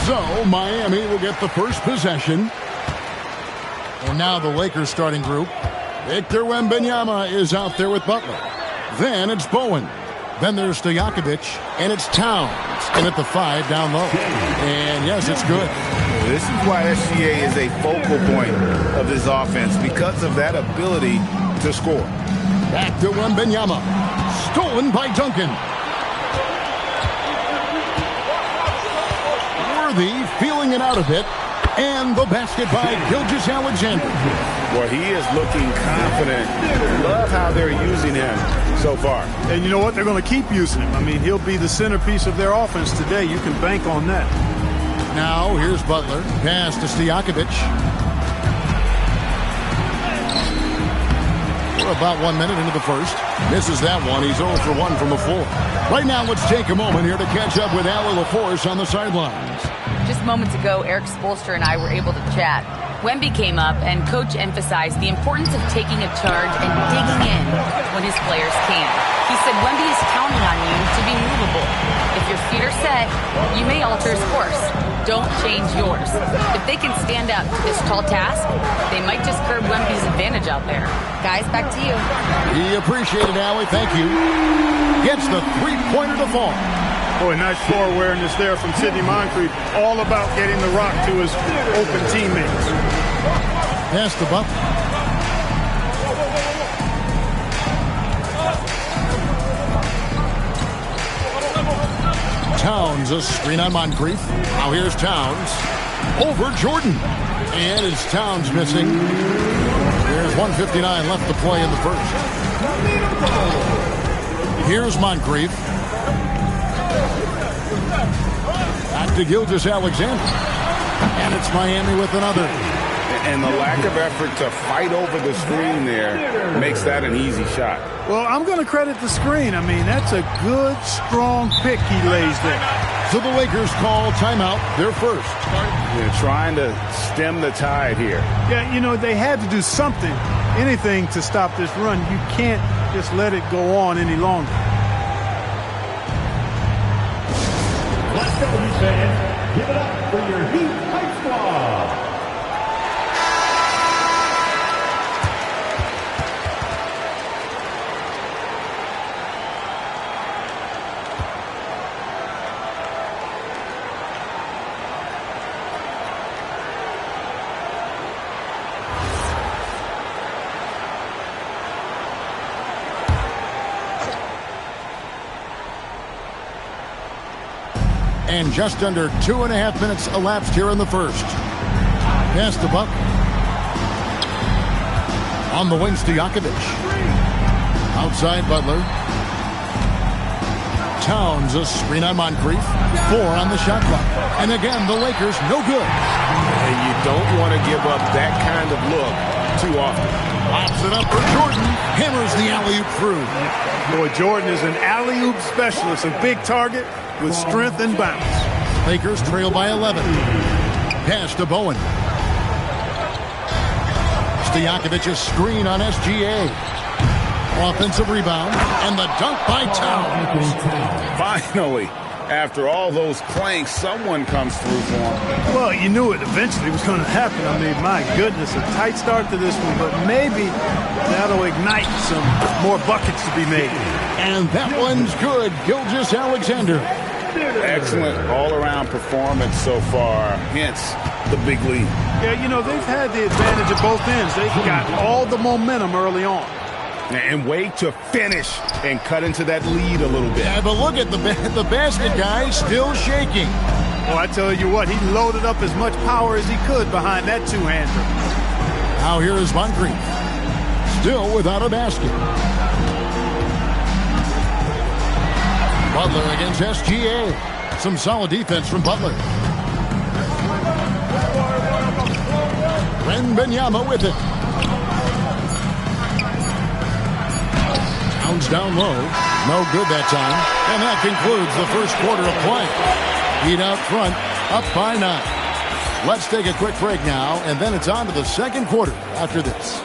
So Miami will get the first possession. And now the Lakers starting group. Victor Wembanyama is out there with Butler. Then it's Bowen. Then there's Stojakovic, and it's Towns. And at the 5 down low. And yes, it's good. This is why SGA is a focal point of this offense, because of that ability to score. Back to Wembanyama. Stolen by Duncan. Worthy feeling it out a bit. And the basket by Gilgeous-Alexander. Well, he is looking confident. Love how they're using him so far. And you know what? They're going to keep using him. I mean, he'll be the centerpiece of their offense today. You can bank on that. Now, here's Butler. Pass to Stojakovic. We're about 1 minute into the first. Misses that one. He's 0 for 1 from the floor. Right now, let's take a moment here to catch up with Allie LaForce on the sidelines. Just moments ago, Eric Spoelstra and I were able to chat. Wemby came up, and Coach emphasized the importance of taking a charge and digging in when his players can. He said Wemby is counting on you to be movable. If your feet are set, you may alter his course. Don't change yours. If they can stand up to this tall task, they might just curb Wemby's advantage out there. Guys, back to you. He appreciated Allie. Thank you. Gets the three-pointer to fall. Boy, nice floor awareness there from Sidney Moncrief. All about getting the rock to his open teammates. Pass the Butler. Towns, a screen on Moncrief. Now here's Towns. Over Jordan. And it's Towns missing. There's 1:59 left to play in the first. Here's Moncrief. Back to Gilgeous-Alexander. And it's Miami with another. And the lack of effort to fight over the screen there makes that an easy shot. Well, I'm going to credit the screen. I mean, that's a good, strong pick he lays there. So the Lakers call timeout, their first. They're trying to stem the tide here. Yeah, you know, they had to do something, anything to stop this run. You can't just let it go on any longer. Let's go, Heat fans. Give it up for your Heat Hype Squad. And just under 2.5 minutes elapsed here in the first. Pass the buck. On the wing, Stojakovic. Outside, Butler. Towns, a screen on Moncrief. 4 on the shot clock. And again, the Lakers, no good. And you don't want to give up that kind of look too often. Pops it up for Jordan. Hammers the alley-oop through. Boy, Jordan is an alley-oop specialist, a big target with strength and bounce. Lakers trail by 11. Pass to Bowen. Stojakovic's screen on SGA. Offensive rebound, and the dunk by Towns. Finally, after all those planks, someone comes through for him. Well, you knew it eventually was going to happen. I mean, my goodness, a tight start to this one, but maybe that'll ignite some more buckets to be made. And that one's good. Gilgeous-Alexander. Excellent all-around performance so far, hence the big lead. Yeah, you know, they've had the advantage at both ends. They've got all the momentum early on. And wait to finish and cut into that lead a little bit. Yeah, but look at the basket guy still shaking. Well, I tell you what, he loaded up as much power as he could behind that two-hander. Now here is Moncrief. Still without a basket. Butler against SGA. Some solid defense from Butler. Wembanyama with it. Towns down low. No good that time. And that concludes the first quarter of play. Heat out front, up by 9. Let's take a quick break now, and then it's on to the second quarter after this.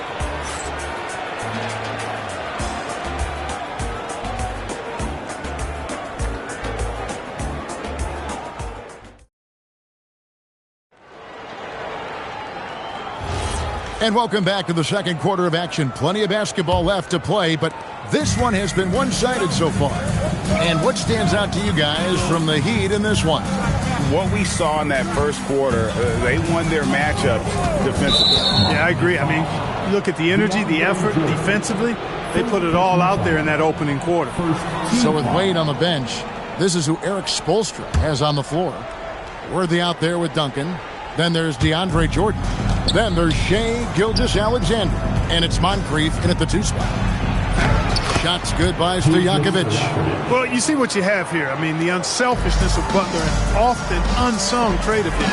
And welcome back to the second quarter of action. Plenty of basketball left to play, but this one has been one-sided so far. And what stands out to you guys from the Heat in this one? What we saw in that first quarter, they won their matchups defensively. Yeah, I agree. I mean, you look at the energy, the effort defensively, they put it all out there in that opening quarter. So with Wade on the bench, this is who Eric Spoelstra has on the floor. Worthy out there with Duncan. Then there's DeAndre Jordan. Then there's Shai Gilgeous-Alexander. And it's Moncrief in at the 2 spot. Shots good by Stojakovic. Well, you see what you have here. I mean, the unselfishness of Butler, an often unsung trait of his.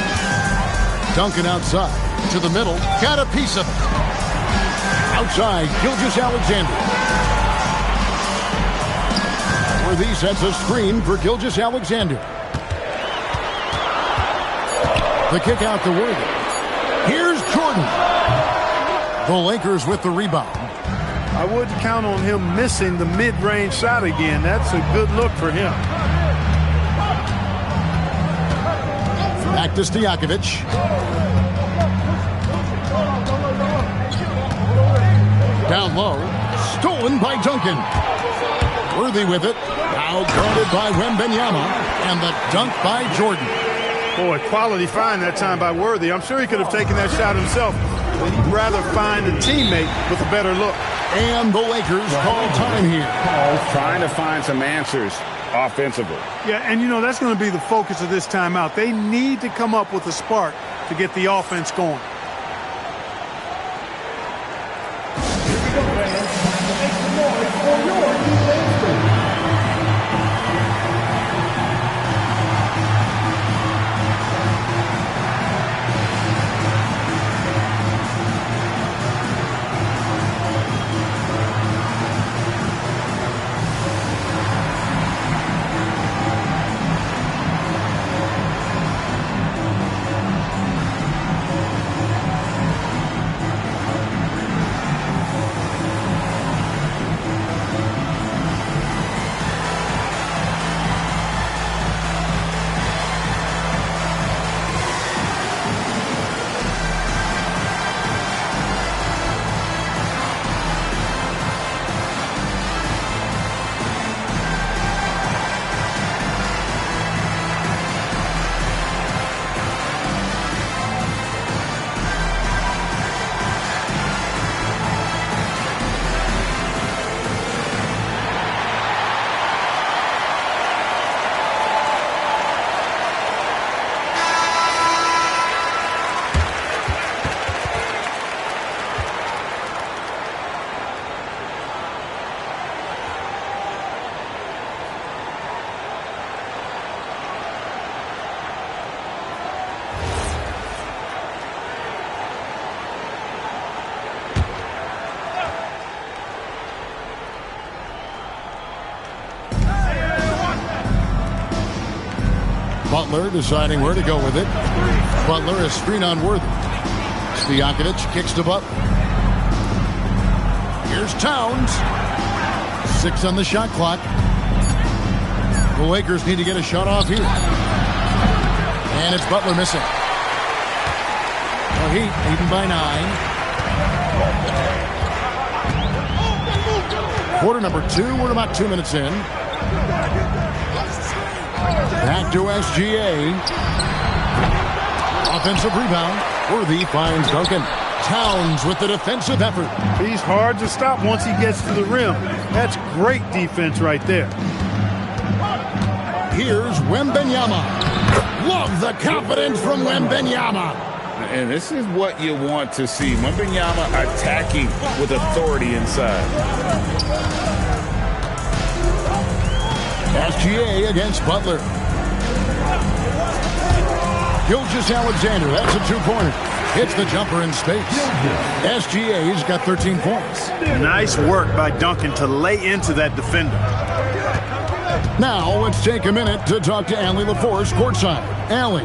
Duncan outside to the middle. Got a piece of it. Outside, Gilgeous-Alexander. Worthy sets a screen for Gilgeous-Alexander. The kick out to Worthy. Here's Jordan. The Lakers with the rebound. I wouldn't count on him missing the mid-range shot again. That's a good look for him. Back to Stojakovic. Down low. Stolen by Duncan. Worthy with it. Now guarded by Wembanyama. And the dunk by Jordan. Boy, quality find that time by Worthy. I'm sure he could have taken that shot himself, but he'd rather find a teammate with a better look. And the Lakers call time here. Trying to find some answers offensively. Yeah, and you know, that's going to be the focus of this timeout. They need to come up with a spark to get the offense going. Butler deciding where to go with it. Butler is screen on Worthy. Stojakovic kicks to Butler. Here's Towns. 6 on the shot clock. The Lakers need to get a shot off here. And it's Butler missing. The Heat leading by 9. Quarter number 2. We're about 2 minutes in. Back to SGA. Offensive rebound. Worthy finds Duncan. Towns with the defensive effort. He's hard to stop once he gets to the rim. That's great defense right there. Here's Wembanyama. Love the confidence from Wembanyama. And this is what you want to see. Wembanyama attacking with authority inside. SGA against Butler. Gilgeous-Alexander, that's a 2-pointer. Hits the jumper in space. SGA's got 13 points. Nice work by Duncan to lay into that defender. Now let's take a minute to talk to Allie LaForce courtside. Allie.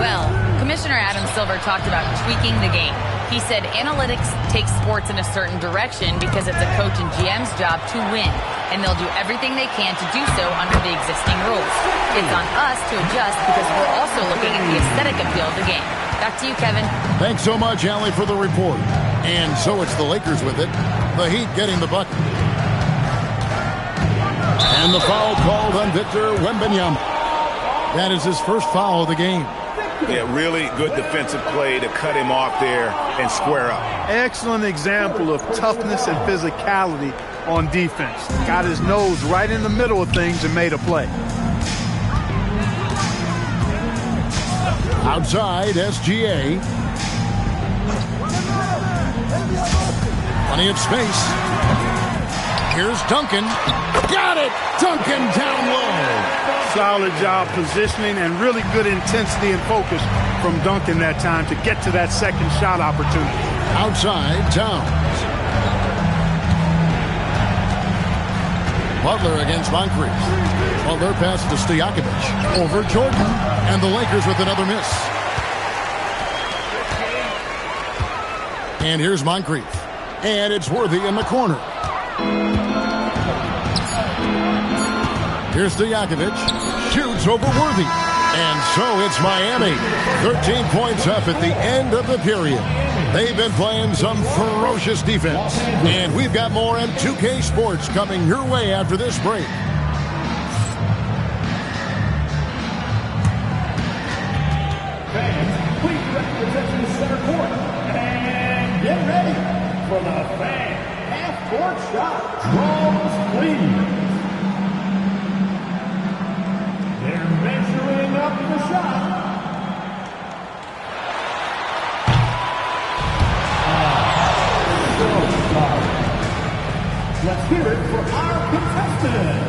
Well, Commissioner Adam Silver talked about tweaking the game. He said analytics takes sports in a certain direction because it's a coach and GM's job to win, and they'll do everything they can to do so under the existing rules. It's on us to adjust because we're also looking at the aesthetic appeal of the game. Back to you, Kevin. Thanks so much, Allie, for the report. And so it's the Lakers with it. The Heat getting the bucket. And the foul called on Victor Wembanyama. That is his first foul of the game. Yeah, really good defensive play to cut him off there and square up. Excellent example of toughness and physicality on defense. Got his nose right in the middle of things and made a play. Outside, SGA. Plenty of space. Here's Duncan. Got it! Duncan down low. Solid job positioning and really good intensity and focus from Duncan that time to get to that second shot opportunity. Outside, Towns. Butler against Moncrief. Butler pass to Stojakovic. Over Jordan. And the Lakers with another miss. And here's Moncrief. And it's Worthy in the corner. Here's Stojakovic. Shoots over Worthy. And so it's Miami. 13 points up at the end of the period. They've been playing some ferocious defense. And we've got more M2K Sports coming your way after this break. Fans, please direct your attention to center court. And get ready for the fan half-court shot. Drums, please. They're measuring up the shot. Let's hear it for our contestant.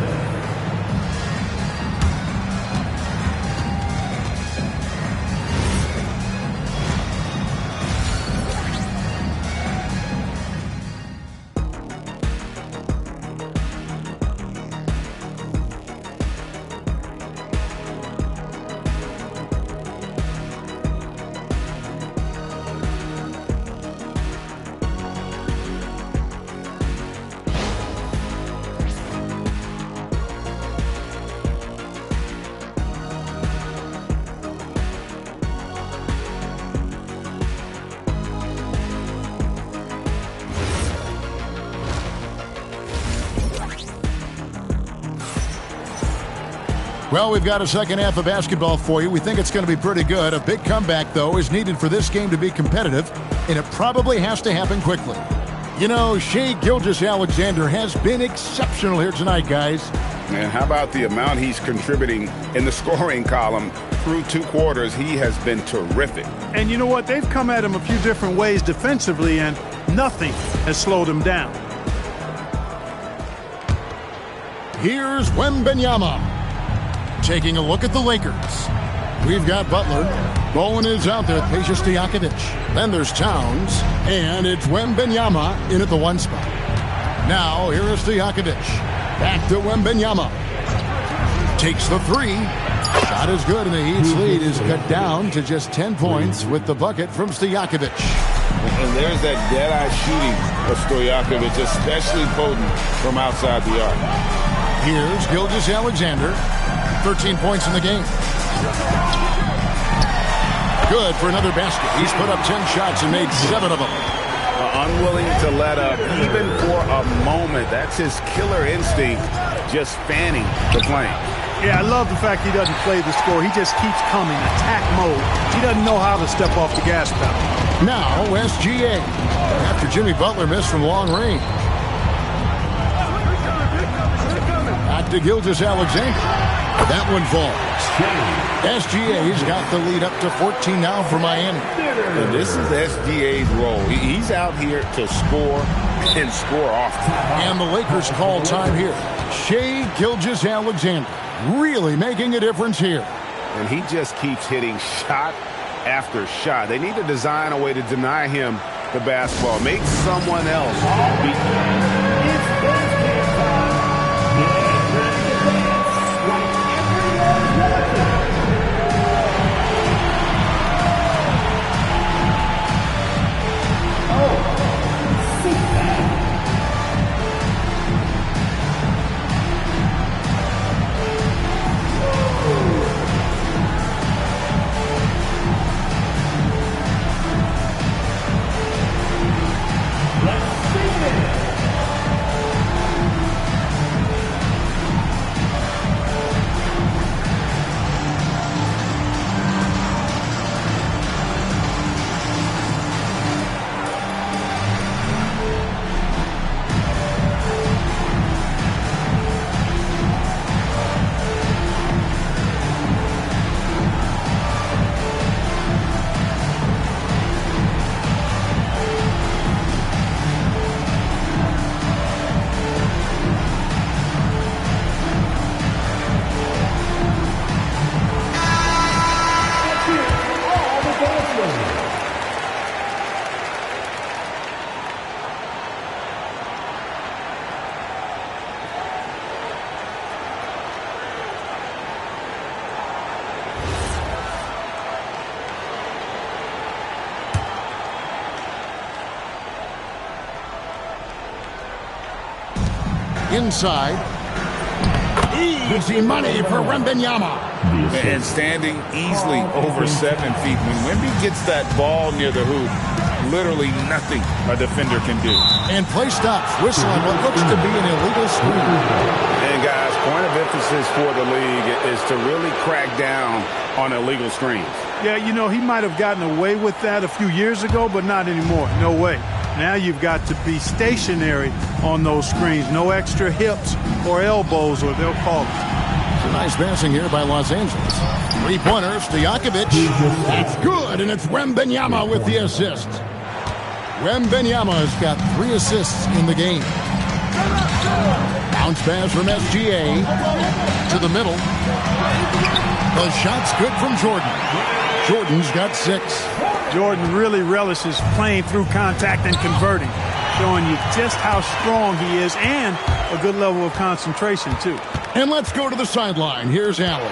Well, we've got a second half of basketball for you. We think it's going to be pretty good. A big comeback, though, is needed for this game to be competitive, and it probably has to happen quickly. You know, Shai Gilgeous-Alexander has been exceptional here tonight, guys. And how about the amount he's contributing in the scoring column? Through 2 quarters, he has been terrific. And you know what? They've come at him a few different ways defensively, and nothing has slowed him down. Here's Wembanyama. Taking a look at the Lakers. We've got Butler. Bowen is out there. Peja Stojakovic. Then there's Towns. And it's Wembanyama in at the 1 spot. Now, here is Stojakovic. Back to Wembanyama. Takes the 3. Shot is good, and the Heat's lead is cut down to just 10 points with the bucket from Stojakovic. And there's that dead-eye shooting of Stojakovic, especially potent from outside the arc. Here's Gilgeous-Alexander. 13 points in the game. Good for another basket. He's put up 10 shots and made 7 of them. Unwilling to let up, even for a moment. That's his killer instinct, just fanning the flame. Yeah, I love the fact he doesn't play the score. He just keeps coming, attack mode. He doesn't know how to step off the gas pedal. Now, SGA. After Jimmy Butler missed from long range. Back to Gilgeous-Alexander. That one falls. SGA's got the lead up to 14 now for Miami. And this is SGA's role. He's out here to score and score often. And the Lakers call time here. Shai Gilgeous-Alexander really making a difference here. And he just keeps hitting shot after shot. They need to design a way to deny him the basketball. Make someone else beat. Inside. Easy money for Wembanyama. And standing easily over 7 feet. When Wemby gets that ball near the hoop, literally nothing a defender can do. And play stops. Whistle on what looks to be an illegal screen. And guys, point of emphasis for the league is to really crack down on illegal screens. Yeah, you know, he might have gotten away with that a few years ago, but not anymore. No way. Now you've got to be stationary on those screens. No extra hips or elbows, or they'll call it. Nice passing here by Los Angeles. Three-pointer, Stojakovic. It's good, and it's Wembanyama with the assist. Wembanyama has got 3 assists in the game. Bounce pass from SGA to the middle. The shot's good from Jordan. Jordan's got 6. Jordan really relishes playing through contact and converting, showing you just how strong he is and a good level of concentration, too. And let's go to the sideline. Here's Allen.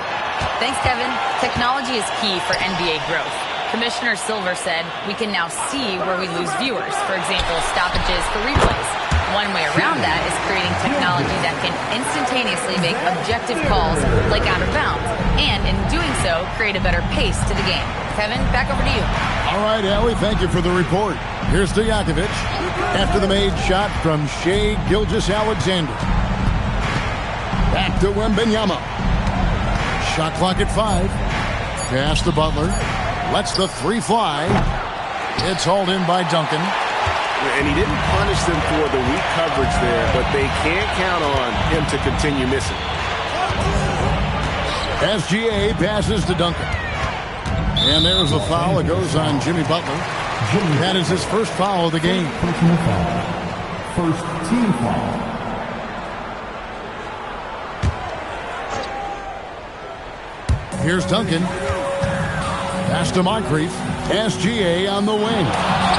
Thanks, Kevin. Technology is key for NBA growth. Commissioner Silver said we can now see where we lose viewers. For example, stoppages for replays. One way around that is creating technology that can instantaneously make objective calls like out of bounds, and in doing so, create a better pace to the game. Kevin, back over to you. All right, Allie, thank you for the report. Here's Stojakovic after the made shot from Shai Gilgeous-Alexander. Back to Wembanyama. Shot clock at 5. Pass to Butler. Lets the 3 fly. It's hauled in by Duncan. And he didn't punish them for the weak coverage there, but they can't count on him to continue missing. SGA passes to Duncan. And there's a foul. It goes on Jimmy Butler. That is his first foul of the game. First team foul. Here's Duncan. Pass to Moncrief. SGA on the wing.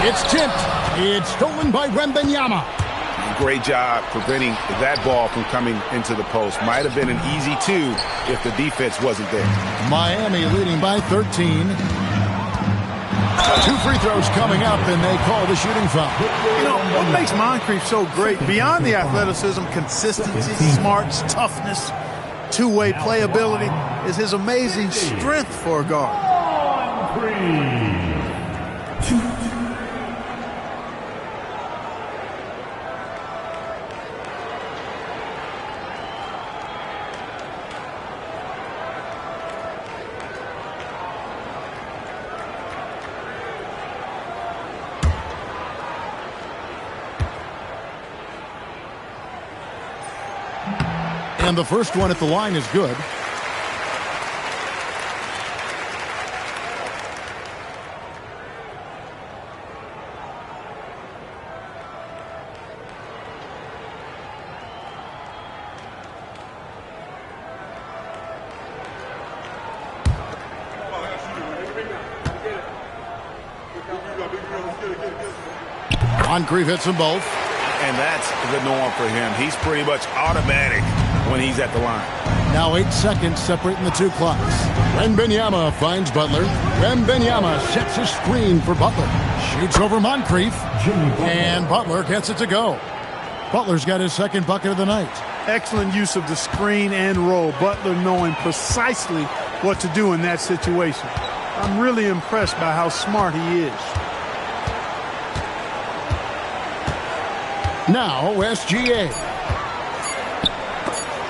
It's tipped. It's stolen by Wembanyama. Great job preventing that ball from coming into the post. Might have been an easy 2 if the defense wasn't there. Miami leading by 13. 2 free throws coming up, and they call the shooting foul. You know, what makes Moncrief so great, beyond the athleticism, consistency, smarts, toughness, two-way playability, is his amazing strength for a guard. And the first one at the line is good. Moncrief hits them both. And that's the norm for him. He's pretty much automatic when he's at the line. Now 8 seconds separating the 2 clocks. Wembanyama finds Butler. Wembanyama sets a screen for Butler. Shoots over Moncrief. And Butler gets it to go. Butler's got his second bucket of the night. Excellent use of the screen and roll. Butler knowing precisely what to do in that situation. I'm really impressed by how smart he is. Now SGA.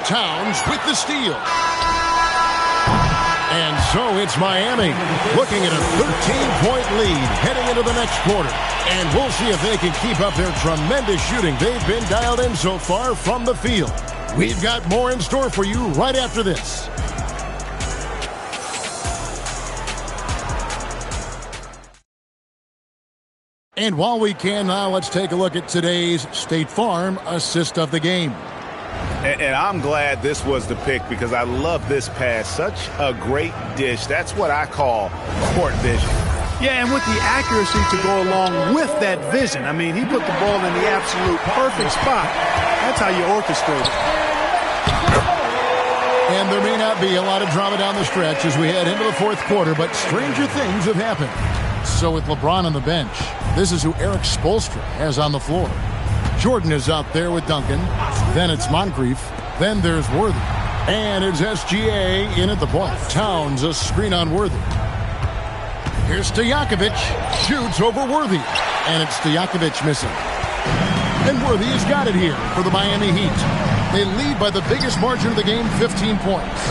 Towns with the steal. And so it's Miami looking at a 13-point lead heading into the next quarter. And we'll see if they can keep up their tremendous shooting they've been dialed in so far from the field. We've got more in store for you right after this. And while we can now, let's take a look at today's State Farm assist of the game. And I'm glad this was the pick because I love this pass. Such a great dish. That's what I call court vision. Yeah, and with the accuracy to go along with that vision. I mean, he put the ball in the absolute perfect spot. That's how you orchestrate it. And there may not be a lot of drama down the stretch as we head into the 4th quarter, but stranger things have happened. So with LeBron on the bench, this is who Eric Spoelstra has on the floor. Jordan is out there with Duncan. Then it's Moncrief. Then there's Worthy. And it's SGA in at the point. Towns a screen on Worthy. Here's Stojakovic. Shoots over Worthy. And it's Stojakovic missing. And Worthy has got it here for the Miami Heat. They lead by the biggest margin of the game, 15 points.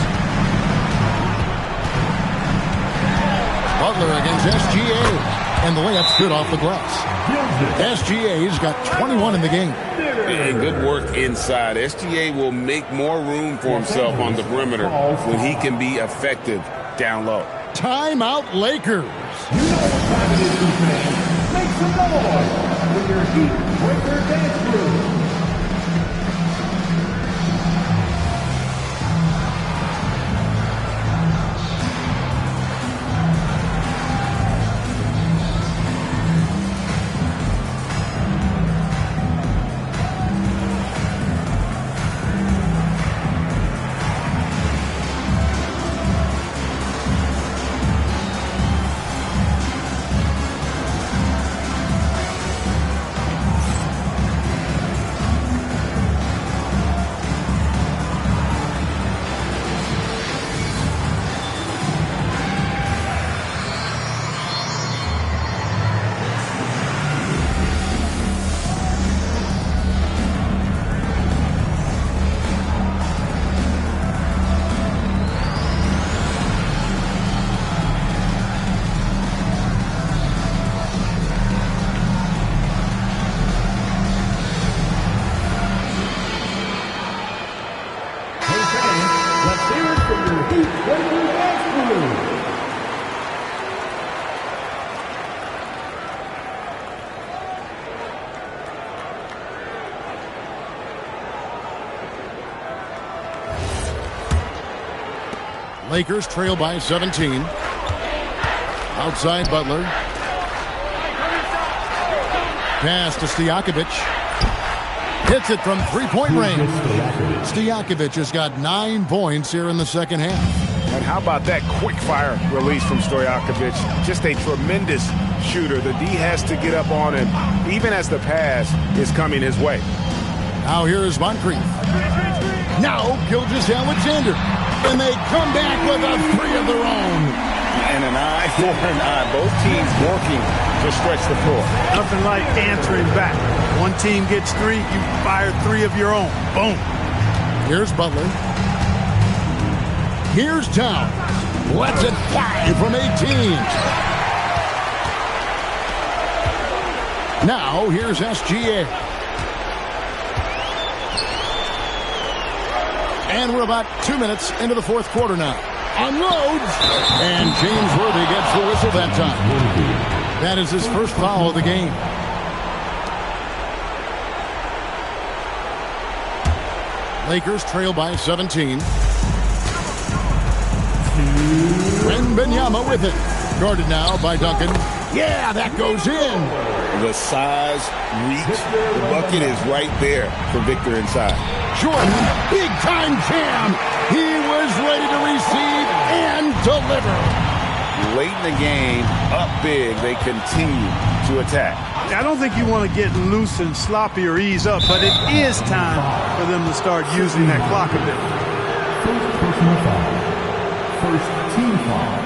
Butler against SGA. And the layup's good off the glass. SGA's got 21 in the game. And good work inside. SGA will make more room for himself on the perimeter when he can be effective down low. Timeout, Lakers. You know what time it is, fans. Make some noise with your Heat Breaker Dance Crew. Lakers trail by 17. Outside Butler. Pass to Stojakovic. Hits it from three-point range. Stojakovic has got 9 points here in the second half. And how about that quick-fire release from Stojakovic? Just a tremendous shooter. The D has to get up on him, even as the pass is coming his way. Now here's Moncrief. Now Gilgeous-Alexander. And they come back with a 3 of their own. And an eye for an eye. Both teams working to stretch the floor. Nothing like answering back. One team gets 3, you fire 3 of your own. Boom. Here's Butler. Here's Towns. Lets it fly from 18. Now here's SGA. And we're about 2 minutes into the fourth quarter now. Unloads. And James Worthy gets the whistle that time. That is his first foul of the game. Lakers trail by 17. Wembanyama with it. Guarded now by Duncan. Yeah, that goes in. The size, reach, the bucket is right there for Victor inside. Jordan, big-time jam. He was ready to receive and deliver. Late in the game, up big, they continue to attack. I don't think you want to get loose and sloppy or ease up, but it is time for them to start using that clock a bit. First personal foul. First team foul.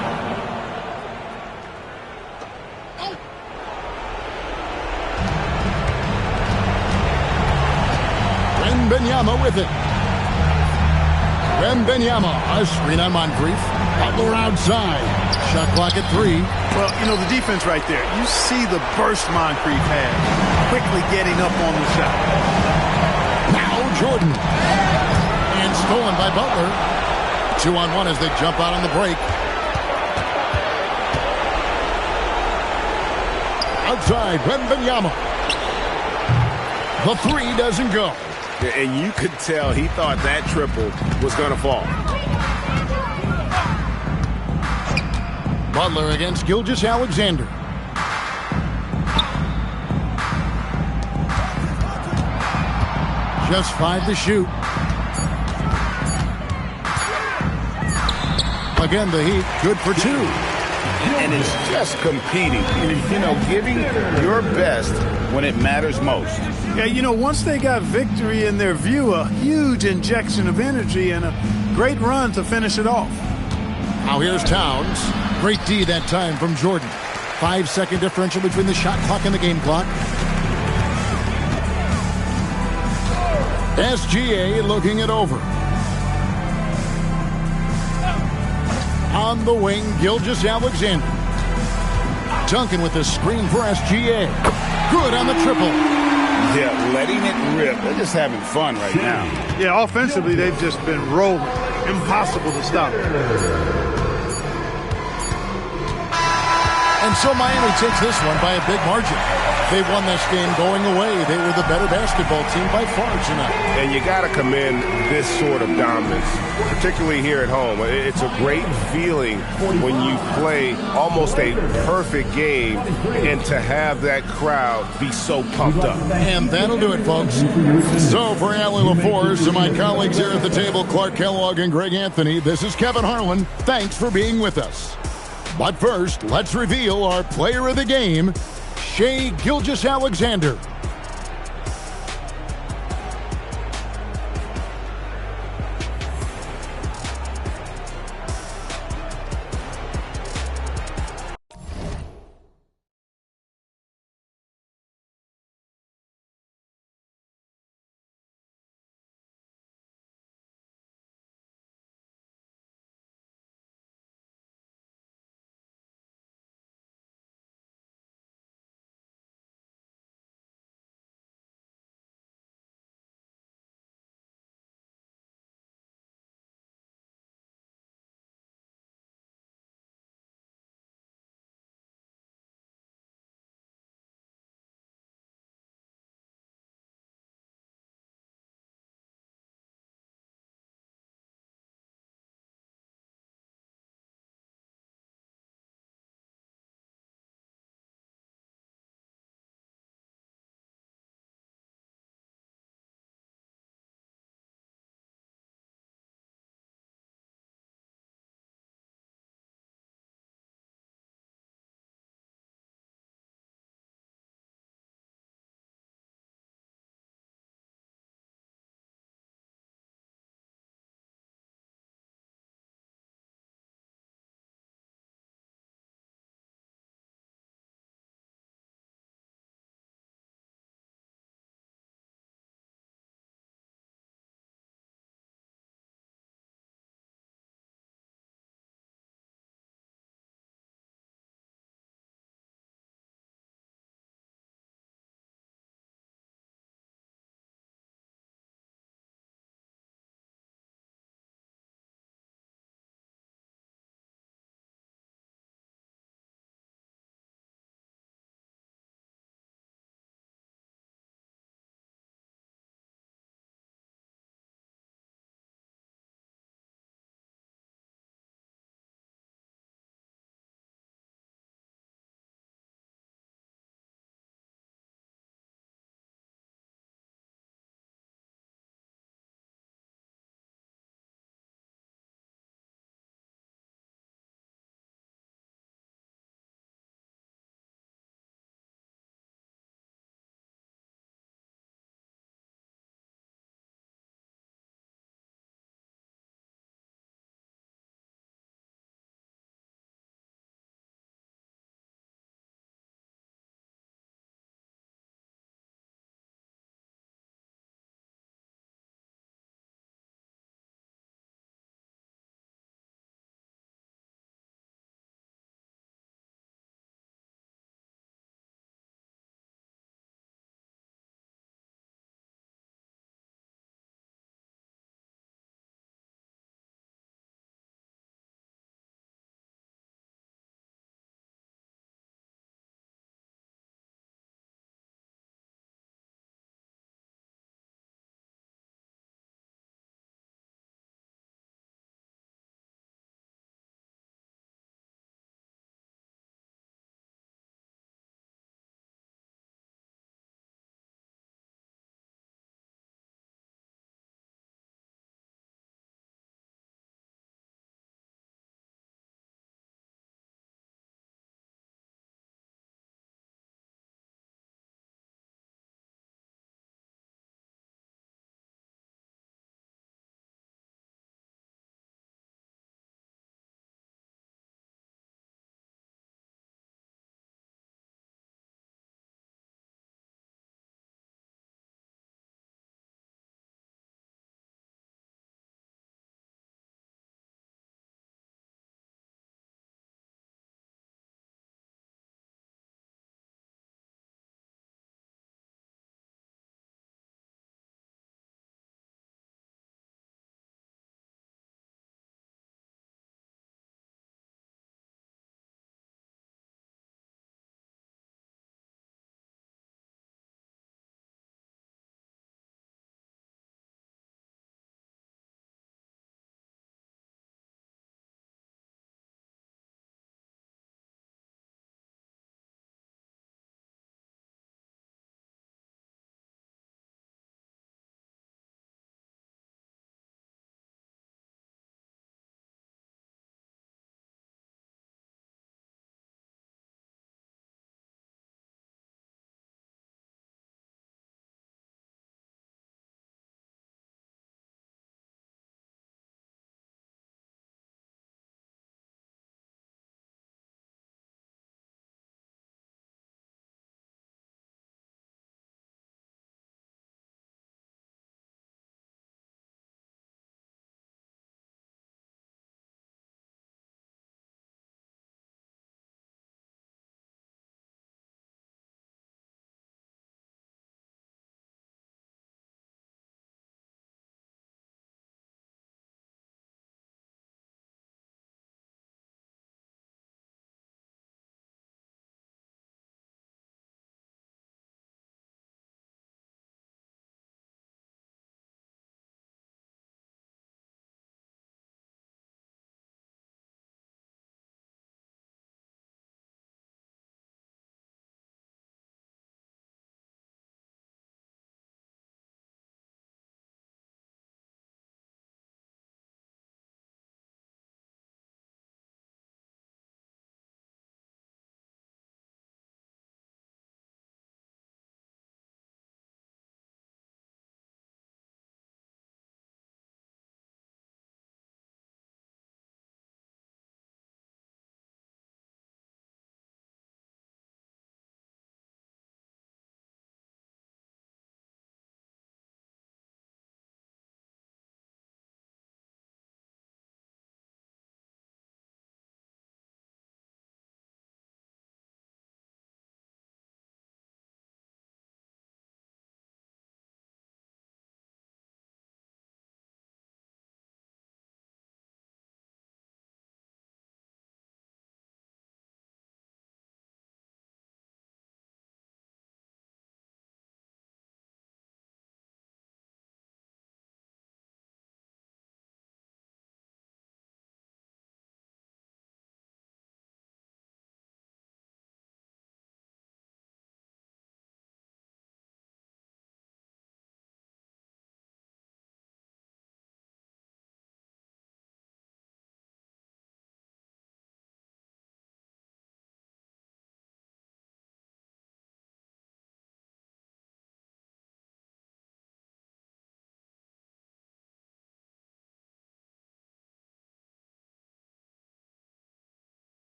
Wembanyama with it. Wembanyama, a screen on Moncrief. Butler outside. Shot clock at 3. Well, you know, the defense right there. You see the burst Moncrief had. Quickly getting up on the shot. Now Jordan. And stolen by Butler. 2-on-1 as they jump out on the break. Outside, Wembanyama. The 3 doesn't go. And you could tell he thought that triple was going to fall. Butler against Gilgeous-Alexander. Just 5 to shoot. Again, the Heat good for 2. and is just competing, giving your best when it matters most. Yeah, once they got victory in their view, a huge injection of energy and a great run to finish it off. Now here's Towns. Great D that time from Jordan. 5-second differential between the shot clock and the game clock. SGA looking it over. On the wing, Gilgeous-Alexander. Duncan with the screen for SGA. Good on the triple. Yeah, letting it rip. They're just having fun right now. Yeah, offensively, they've just been rolling. Impossible to stop. And so Miami takes this one by a big margin. They won this game going away. They were the better basketball team by far tonight. And you got to commend this sort of dominance, particularly here at home. It's a great feeling when you play almost a perfect game and to have that crowd be so pumped up. And that'll do it, folks. So for Allie LaForce and my colleagues here at the table, Clark Kellogg and Greg Anthony, this is Kevin Harlan. Thanks for being with us. But first, let's reveal our player of the game, Shai Gilgeous-Alexander.